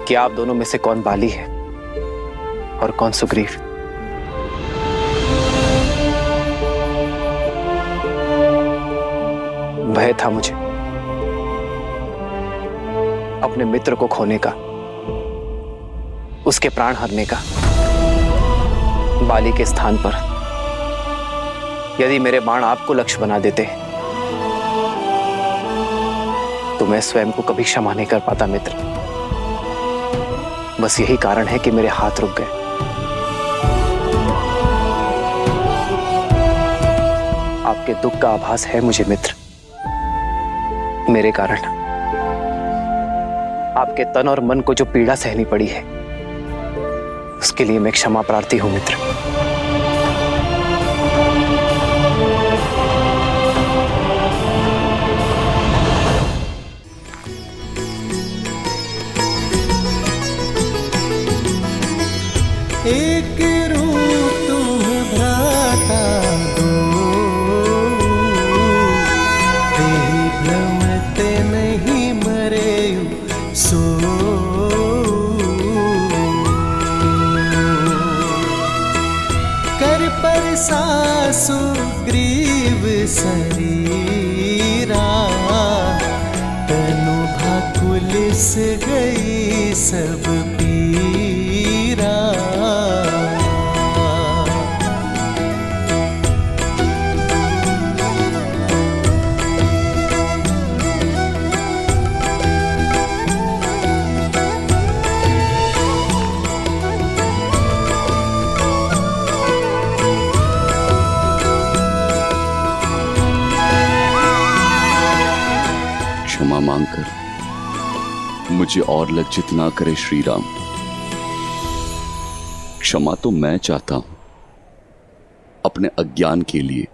कि आप दोनों में से कौन बाली है और कौन सुग्रीव। भय था मुझे अपने मित्र को खोने का, उसके प्राण हरने का। बाली के स्थान पर यदि मेरे बाण आपको लक्ष्य बना देते तो मैं स्वयं को कभी क्षमा नहीं कर पाता मित्र। बस यही कारण है कि मेरे हाथ रुक गए। आपके दुख का आभास है मुझे मित्र। मेरे कारण आपके तन और मन को जो पीड़ा सहनी पड़ी है, उसके लिए मैं क्षमा प्रार्थी हूं मित्र। एक रूप तुम्हें भ्राता दो, तेहि भ्रमते नहीं मरे सो। कर पर सासु ग्रीव शरीरा, तनु भाकुलिस गई सब पीरा। क्षमा मांगकर मुझे और लज्जित ना करे श्री राम। क्षमा तो मैं चाहता हूं, अपने अज्ञान के लिए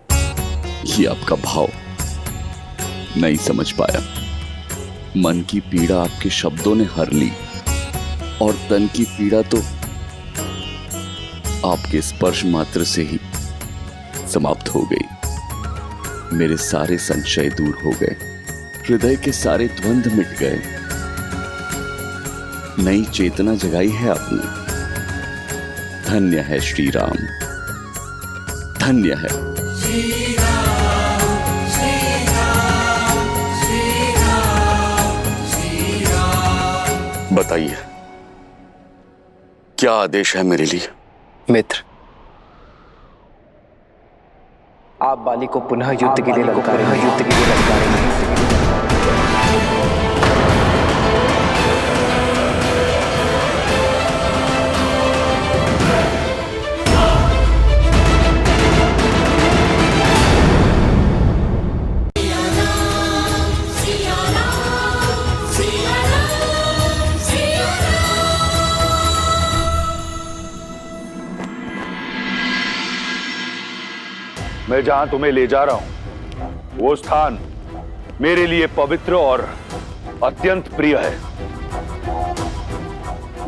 ये आपका भाव नहीं समझ पाया। मन की पीड़ा आपके शब्दों ने हर ली और तन की पीड़ा तो आपके स्पर्श मात्र से ही समाप्त हो गई। मेरे सारे संशय दूर हो गए, हृदय के सारे द्वंद्व मिट गए। नई चेतना जगाई है आपने। धन्य है श्री राम, धन्य है। बताइए क्या आदेश है मेरे लिए? मित्र, आप बाली को पुनः युद्ध के लिए ललकारेंगे। मैं जहां तुम्हें ले जा रहा हूं, वो स्थान मेरे लिए पवित्र और अत्यंत प्रिय है।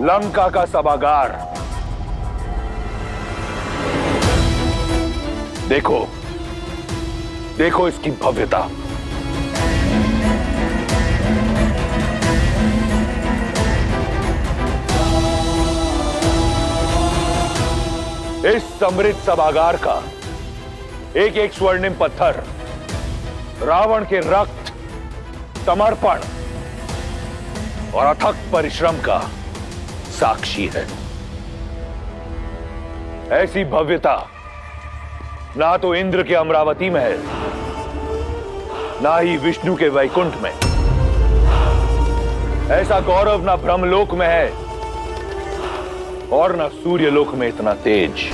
लंका का सभागार। देखो, देखो इसकी भव्यता। इस समृद्ध सभागार का एक एक स्वर्णिम पत्थर रावण के रक्त, समर्पण और अथक परिश्रम का साक्षी है। ऐसी भव्यता ना तो इंद्र के अमरावती में है, ना ही विष्णु के वैकुंठ में। ऐसा गौरव ना ब्रह्मलोक में है और ना सूर्यलोक में इतना तेज।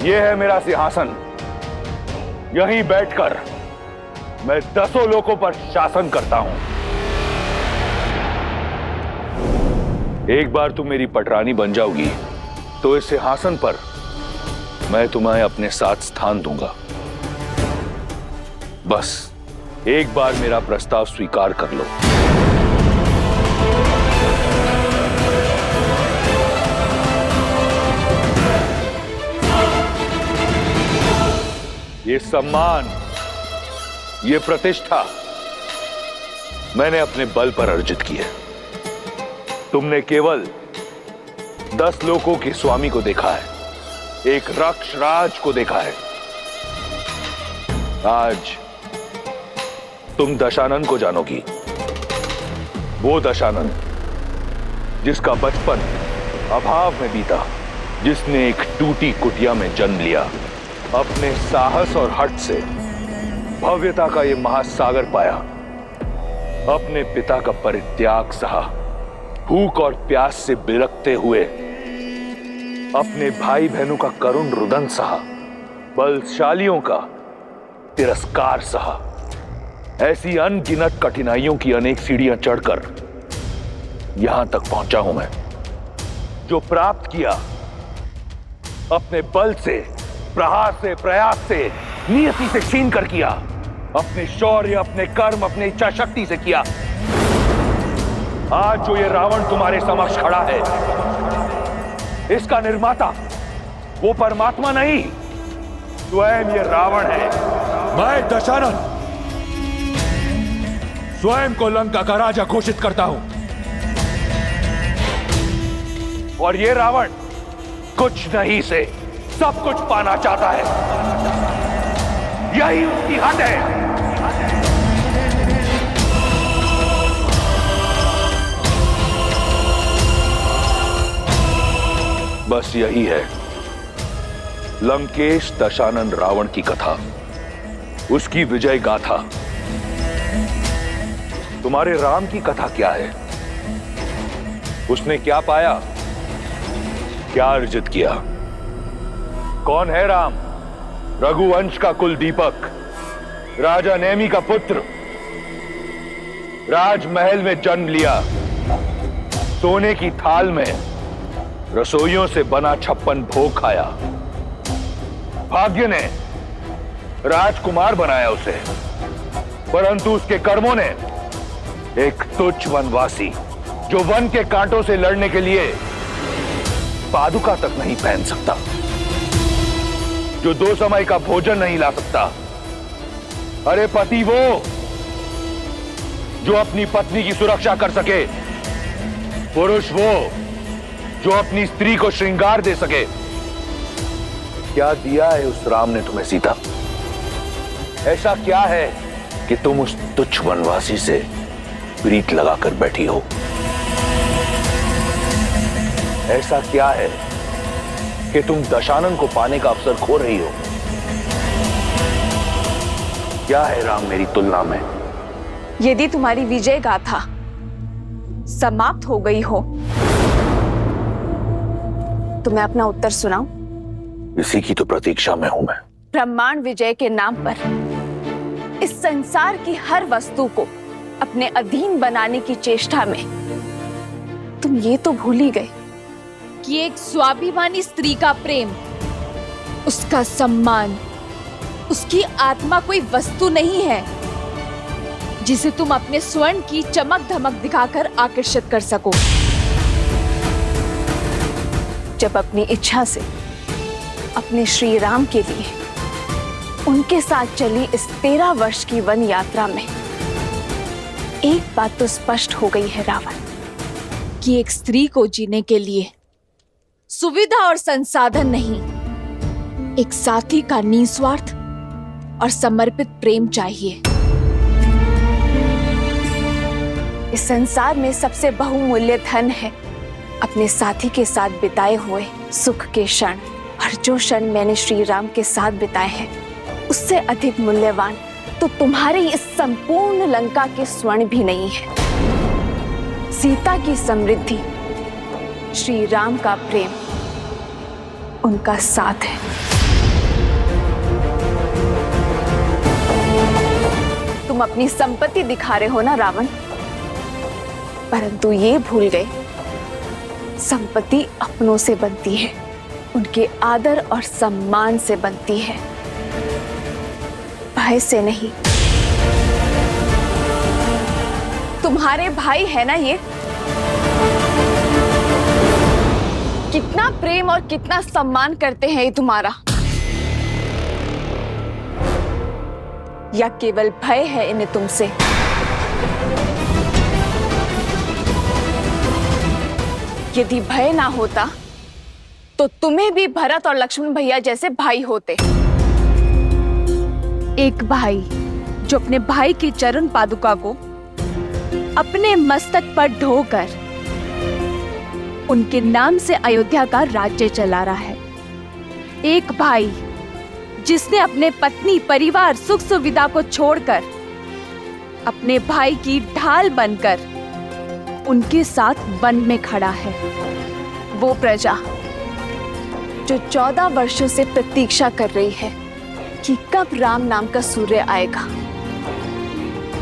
यह है मेरा सिंहासन। यहीं बैठकर मैं 10 लोकों पर शासन करता हूं। एक बार तुम मेरी पटरानी बन जाओगी तो इस सिंहासन पर मैं तुम्हें अपने साथ स्थान दूंगा। बस एक बार मेरा प्रस्ताव स्वीकार कर लो। ये सम्मान, ये प्रतिष्ठा मैंने अपने बल पर अर्जित की है। तुमने केवल 10 लोकों के स्वामी को देखा है, एक राक्षराज को देखा है। आज तुम दशानन को जानोगी। वो दशानन जिसका बचपन अभाव में बीता, जिसने एक टूटी कुटिया में जन्म लिया, अपने साहस और हठ से भव्यता का यह महासागर पाया, अपने पिता का परित्याग सहा, भूख और प्यास से बिलखते हुए अपने भाई बहनों का करुण रुदन सहा, बलशालियों का तिरस्कार सहा। ऐसी अनगिनत कठिनाइयों की अनेक सीढ़ियां चढ़कर यहां तक पहुंचा हूं मैं। जो प्राप्त किया अपने बल से, प्रहार से, प्रयास से, नियति से छीन कर किया। अपने शौर्य, अपने कर्म, अपनी इच्छा शक्ति से किया। आज जो ये रावण तुम्हारे समक्ष खड़ा है, इसका निर्माता वो परमात्मा नहीं, स्वयं ये रावण है। मैं दशानन स्वयं को लंका का राजा घोषित करता हूं। और ये रावण कुछ नहीं से सब कुछ पाना चाहता है। यही उसकी हद है। बस यही है लंकेश दशानन रावण की कथा, उसकी विजय गाथा। तुम्हारे राम की कथा क्या है? उसने क्या पाया, क्या अर्जित किया? कौन है राम? रघुवंश का कुल दीपक, राजा नेमी का पुत्र, राजमहल में जन्म लिया, सोने की थाल में रसोइयों से बना 56 भोग खाया। भाग्य ने राजकुमार बनाया उसे, परंतु उसके कर्मों ने एक तुच्छ वनवासी, जो वन के कांटों से लड़ने के लिए पादुका तक नहीं पहन सकता, जो 2 समय का भोजन नहीं ला सकता। अरे पति वो जो अपनी पत्नी की सुरक्षा कर सके, पुरुष वो जो अपनी स्त्री को श्रृंगार दे सके। क्या दिया है उस राम ने तुम्हें सीता? ऐसा क्या है कि तुम उस तुच्छ वनवासी से प्रीत लगाकर बैठी हो? ऐसा क्या है कि तुम दशानन को पाने का अवसर खो रही हो? क्या है राम मेरी तुलना में? यदि तुम्हारी विजय गाथा समाप्त हो गई हो तो मैं अपना उत्तर सुनाऊं? इसी की तो प्रतीक्षा में हूं मैं। ब्रह्मांड विजय के नाम पर इस संसार की हर वस्तु को अपने अधीन बनाने की चेष्टा में तुम ये तो भूल ही गए कि एक स्वाभिमानी स्त्री का प्रेम, उसका सम्मान, उसकी आत्मा कोई वस्तु नहीं है जिसे तुम अपने स्वर्ण की चमक धमक दिखाकर आकर्षित कर सको। जब अपनी इच्छा से अपने श्री राम के लिए उनके साथ चली इस 13 वर्ष की वन यात्रा में एक बात तो स्पष्ट हो गई है रावण, कि एक स्त्री को जीने के लिए सुविधा और संसाधन नहीं, एक साथी का निस्वार्थ और समर्पित प्रेम चाहिए। इस संसार में सबसे बहुमूल्य धन है अपने साथी के साथ बिताए हुए सुख के क्षण, और जो क्षण मैंने श्री राम के साथ बिताए हैं उससे अधिक मूल्यवान तो तुम्हारे इस संपूर्ण लंका के स्वर्ण भी नहीं है। सीता की समृद्धि, श्री राम का प्रेम, उनका साथ है। तुम अपनी संपत्ति दिखा रहे हो ना रावण, परंतु ये भूल गए संपत्ति अपनों से बनती है, उनके आदर और सम्मान से बनती है, भय से नहीं। तुम्हारे भाई है ना ये, कितना प्रेम और कितना सम्मान करते हैं ये तुम्हारा, या केवल भय है इन्हें तुमसे? यदि भय ना होता तो तुम्हें भी भरत और लक्ष्मण भैया जैसे भाई होते। एक भाई जो अपने भाई की चरण पादुका को अपने मस्तक पर ढोकर उनके नाम से अयोध्या का राज्य चला रहा है। एक भाई जिसने अपने पत्नी, परिवार, सुख सुविधा को छोड़कर अपने भाई की ढाल बनकर उनके साथ वन में खड़ा है। वो प्रजा जो 14 वर्षों से प्रतीक्षा कर रही है कि कब राम नाम का सूर्य आएगा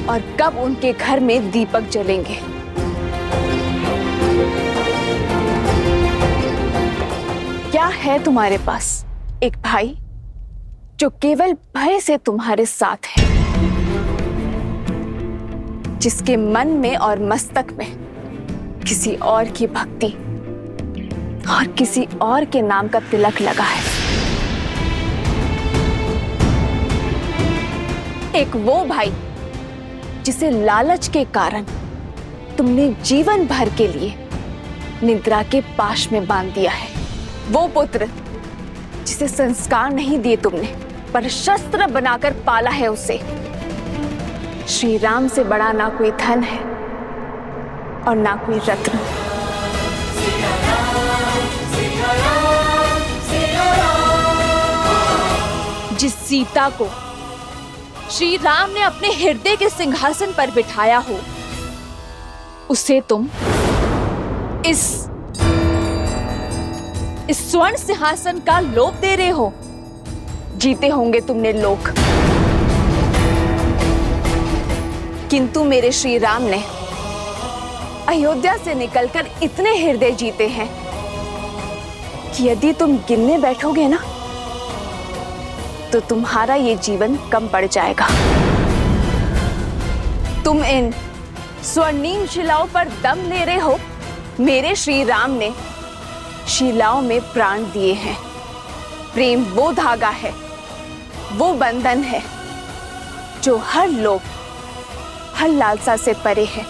और कब उनके घर में दीपक जलेंगे। है तुम्हारे पास एक भाई जो केवल भय से तुम्हारे साथ है, जिसके मन में और मस्तक में किसी और की भक्ति और किसी और के नाम का तिलक लगा है। एक वो भाई जिसे लालच के कारण तुमने जीवन भर के लिए निद्रा के पाश में बांध दिया है। वो पुत्र जिसे संस्कार नहीं दिए तुमने, पर शस्त्र बनाकर पाला है उसे। श्री राम से बड़ा ना कोई धन है और ना कोई रत्न। जिस सीता को श्री राम ने अपने हृदय के सिंहासन पर बिठाया हो, उसे तुम इस स्वर्ण सिंहासन का लोभ दे रहे हो। जीते होंगे तुमने लोग, किंतु मेरे श्री राम ने अयोध्या से निकलकर इतने हृदय जीते हैं कि यदि तुम गिनने बैठोगे ना तो तुम्हारा ये जीवन कम पड़ जाएगा। तुम इन स्वर्णीम शिलाओं पर दम ले रहे हो। मेरे श्री राम ने शिलाओं में प्राण दिए हैं। प्रेम वो धागा है, वो बंधन है जो हर लोभ, हर लालसा से परे है।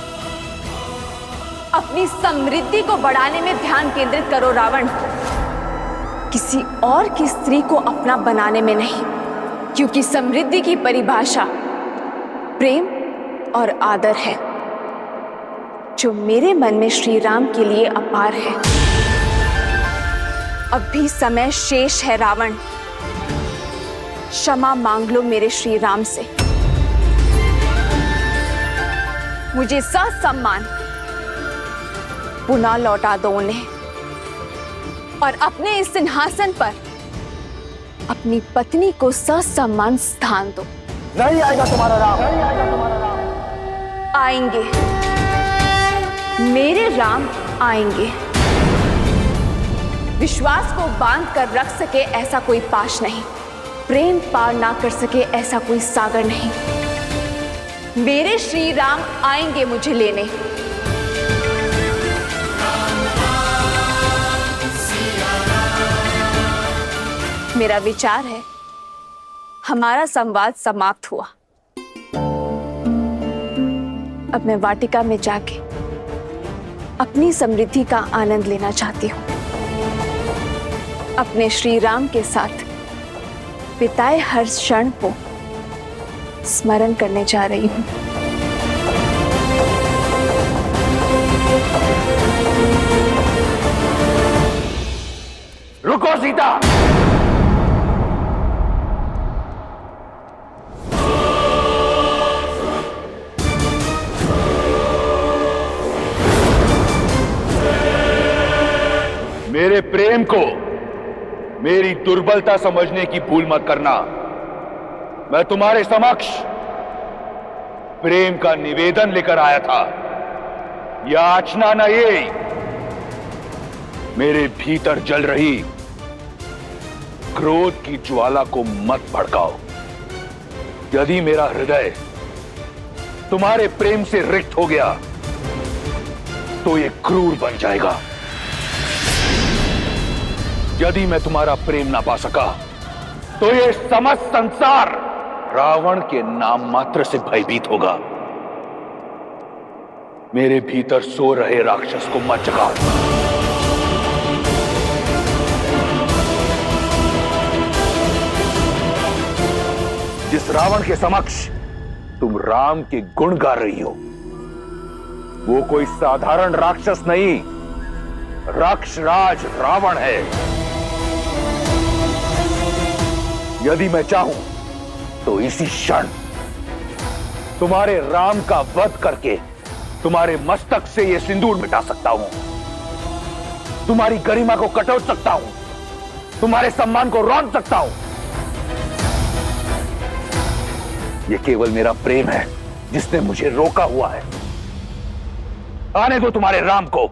अपनी समृद्धि को बढ़ाने में ध्यान केंद्रित करो रावण, किसी और की स्त्री को अपना बनाने में नहीं, क्योंकि समृद्धि की परिभाषा प्रेम और आदर है, जो मेरे मन में श्री राम के लिए अपार है। अब भी समय शेष है रावण, क्षमा मांग लो मेरे श्री राम से। मुझे ससम्मान पुनः लौटा दो उन्हें और अपने इस सिंहासन पर अपनी पत्नी को ससम्मान स्थान दो। नहीं आएगा तुम्हारा राम, नहीं आएगा तुम्हारा राम। आएंगे, मेरे राम आएंगे। विश्वास को बांध कर रख सके ऐसा कोई पाश नहीं, प्रेम पार ना कर सके ऐसा कोई सागर नहीं। मेरे श्री राम आएंगे मुझे लेने। मेरा विचार है हमारा संवाद समाप्त हुआ। अब मैं वाटिका में जाके अपनी समृद्धि का आनंद लेना चाहती हूँ। अपने श्री राम के साथ बिताए हर क्षण को स्मरण करने जा रही हूँ। रुको सीता, मेरे प्रेम को मेरी दुर्बलता समझने की भूल मत करना। मैं तुम्हारे समक्ष प्रेम का निवेदन लेकर आया था। याचना न ये, मेरे भीतर जल रही क्रोध की ज्वाला को मत भड़काओ। यदि मेरा हृदय तुम्हारे प्रेम से रिक्त हो गया तो ये क्रूर बन जाएगा। यदि मैं तुम्हारा प्रेम ना पा सका तो ये समस्त संसार रावण के नाम मात्र से भयभीत होगा। मेरे भीतर सो रहे राक्षस को मत जगाओ। जिस रावण के समक्ष तुम राम के गुण गा रही हो, वो कोई साधारण राक्षस नहीं, राक्षराज रावण है। यदि मैं चाहूं तो इसी क्षण तुम्हारे राम का वध करके तुम्हारे मस्तक से यह सिंदूर मिटा सकता हूं, तुम्हारी गरिमा को कटोट सकता हूं, तुम्हारे सम्मान को रौंद सकता हूं। यह केवल मेरा प्रेम है जिसने मुझे रोका हुआ है। आने दो तुम्हारे राम को,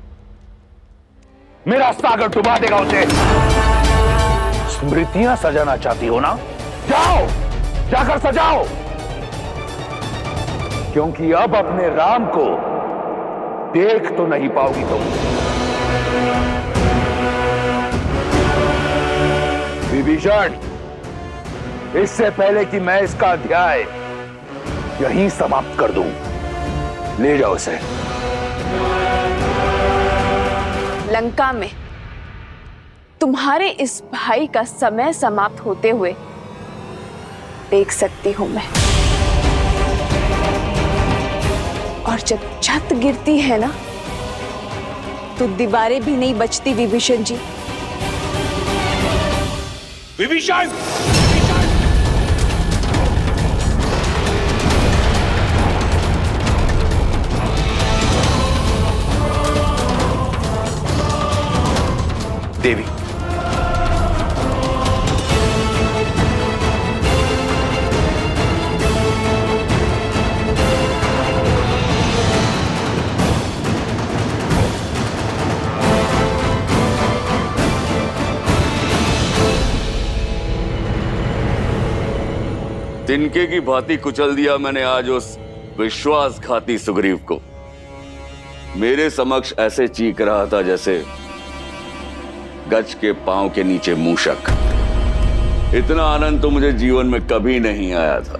मेरा सागर डुबा देगा उसे। स्मृतियां सजाना चाहती हो ना? जाओ, जाकर सजाओ, क्योंकि अब अपने राम को देख तो नहीं पाओगी तुम। विभीषण, इससे पहले कि मैं इसका अध्याय यहीं समाप्त कर दूं, ले जाओ इसे। लंका में तुम्हारे इस भाई का समय समाप्त होते हुए देख सकती हूं मैं। और जब छत गिरती है ना, तो दीवारें भी नहीं बचती विभीषण जी। विभीषण! देवी, तिनके की भांति कुचल दिया मैंने आज उस विश्वासघाती सुग्रीव को। मेरे समक्ष ऐसे चीख रहा था जैसे गज के पांव के नीचे मूषक। इतना आनंद तो मुझे जीवन में कभी नहीं आया था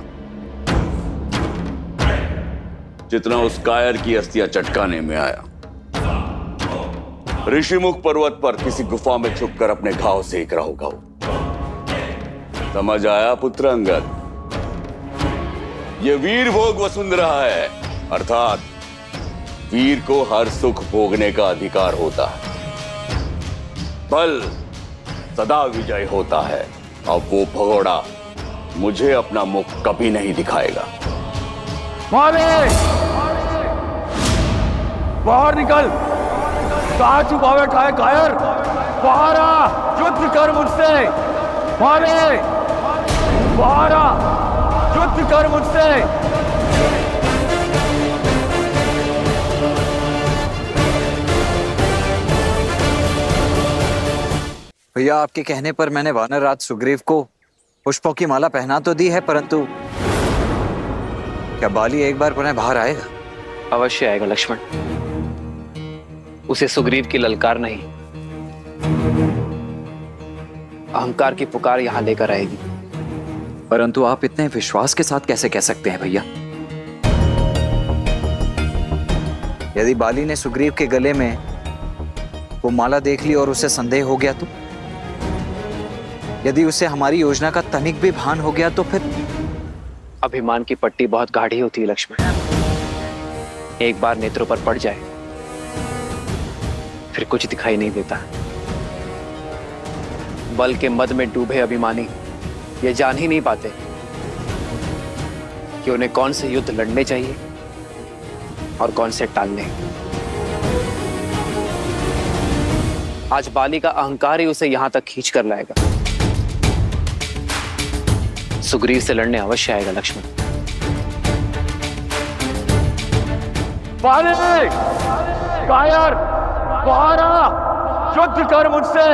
जितना उस कायर की अस्थियां चटकाने में आया। ऋषिमुख पर्वत पर किसी गुफा में छुपकर अपने घाव सेक रहा होगा वो। समझ आया पुत्र अंगद? ये वीर भोग वसुंधरा है, अर्थात वीर को हर सुख भोगने का अधिकार होता है। बल सदा विजय होता है। अब वो भगोड़ा मुझे अपना मुख कभी नहीं दिखाएगा। बाहर निकल! कहां छुपा बैठा है कायर? बाहर आ, युद्ध कर मुझसे। बाहर आ, युद्ध कर मुझसे। भैया, आपके कहने पर मैंने वानरराज सुग्रीव को पुष्पों की माला पहना तो दी है, परंतु क्या बाली एक बार पुनः बाहर आएगा? अवश्य आएगा लक्ष्मण। उसे सुग्रीव की ललकार नहीं, अहंकार की पुकार यहां लेकर आएगी। परंतु आप इतने विश्वास के साथ कैसे कह सकते हैं भैया? यदि बाली ने सुग्रीव के गले में वो माला देख ली और उसे संदेह हो गया तो? यदि उसे हमारी योजना का तनिक भी भान हो गया तो फिर? अभिमान की पट्टी बहुत गाढ़ी होती है लक्ष्मण। एक बार नेत्रों पर पड़ जाए फिर कुछ दिखाई नहीं देता। बल के मद में डूबे अभिमानी ये जान ही नहीं पाते कि उन्हें कौन से युद्ध लड़ने चाहिए और कौन से टालने। आज बाली का अहंकार ही उसे यहां तक खींच कर लाएगा। सुग्रीव से लड़ने अवश्य आएगा लक्ष्मण। बाली! कायर! बाहर आ! युद्ध कर मुझसे!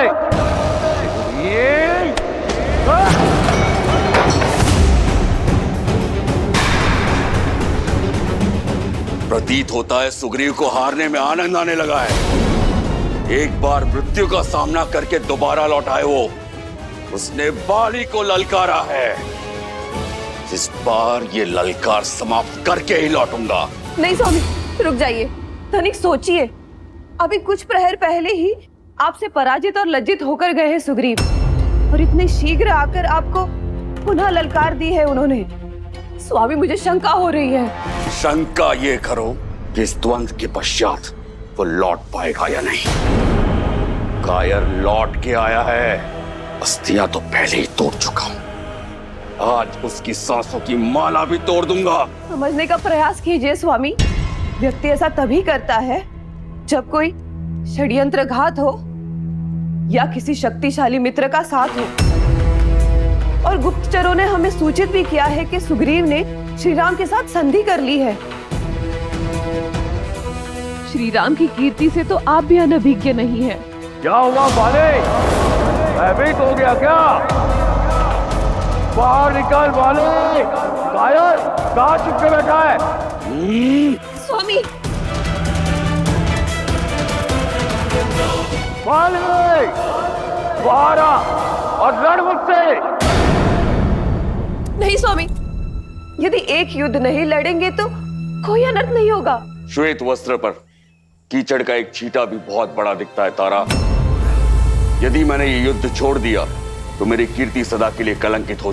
प्रतीत होता है सुग्रीव को हारने में आनंद आने लगा है। एक बार मृत्यु का सामना करके दोबारा लौट आए वो। उसने बाली को ललकारा है। इस बार ये ललकार समाप्त करके ही लौटूंगा। नहीं स्वामी, रुक जाइए। धनिक सोचिए, अभी कुछ प्रहर पहले ही आपसे पराजित और लज्जित होकर गए हैं सुग्रीव, और इतने शीघ्र आकर आपको पुनः ललकार दी है उन्होंने। स्वामी, मुझे शंका हो रही है। शंका ये करो कि इस द्वंद्व के पश्चात वो लौट पाएगा या नहीं। कायर लौट के आया है। अस्थियां तो पहले ही तोड़ चुका हूं। आज उसकी सांसों की माला भी तोड़ दूंगा। समझने का प्रयास कीजिए स्वामी। व्यक्ति ऐसा तभी करता है जब कोई षड्यंत्रघात हो या किसी शक्तिशाली मित्र का साथ हो। और गुप्तचरों ने हमें सूचित भी किया है कि सुग्रीव ने श्री राम के साथ संधि कर ली है। श्री राम की कीर्ति से तो आप भी अनभिज्ञ नहीं है। क्या हुआ बाले? भयभीत हो गया क्या? बाहर निकल वाले, कायर कहाँ चुप के बैठा है? स्वामी, वाले, बाहर आ और लड़ मुझसे। नहीं स्वामी, यदि एक युद्ध नहीं लड़ेंगे तो कोई अनर्थ नहीं होगा। श्वेत वस्त्र पर कीचड़ का एक छींटा भी बहुत बड़ा दिखता है तारा। यदि मैंने ये युद्ध छोड़ दिया तो मेरी कीर्ति सदा के लिए कलंकित हो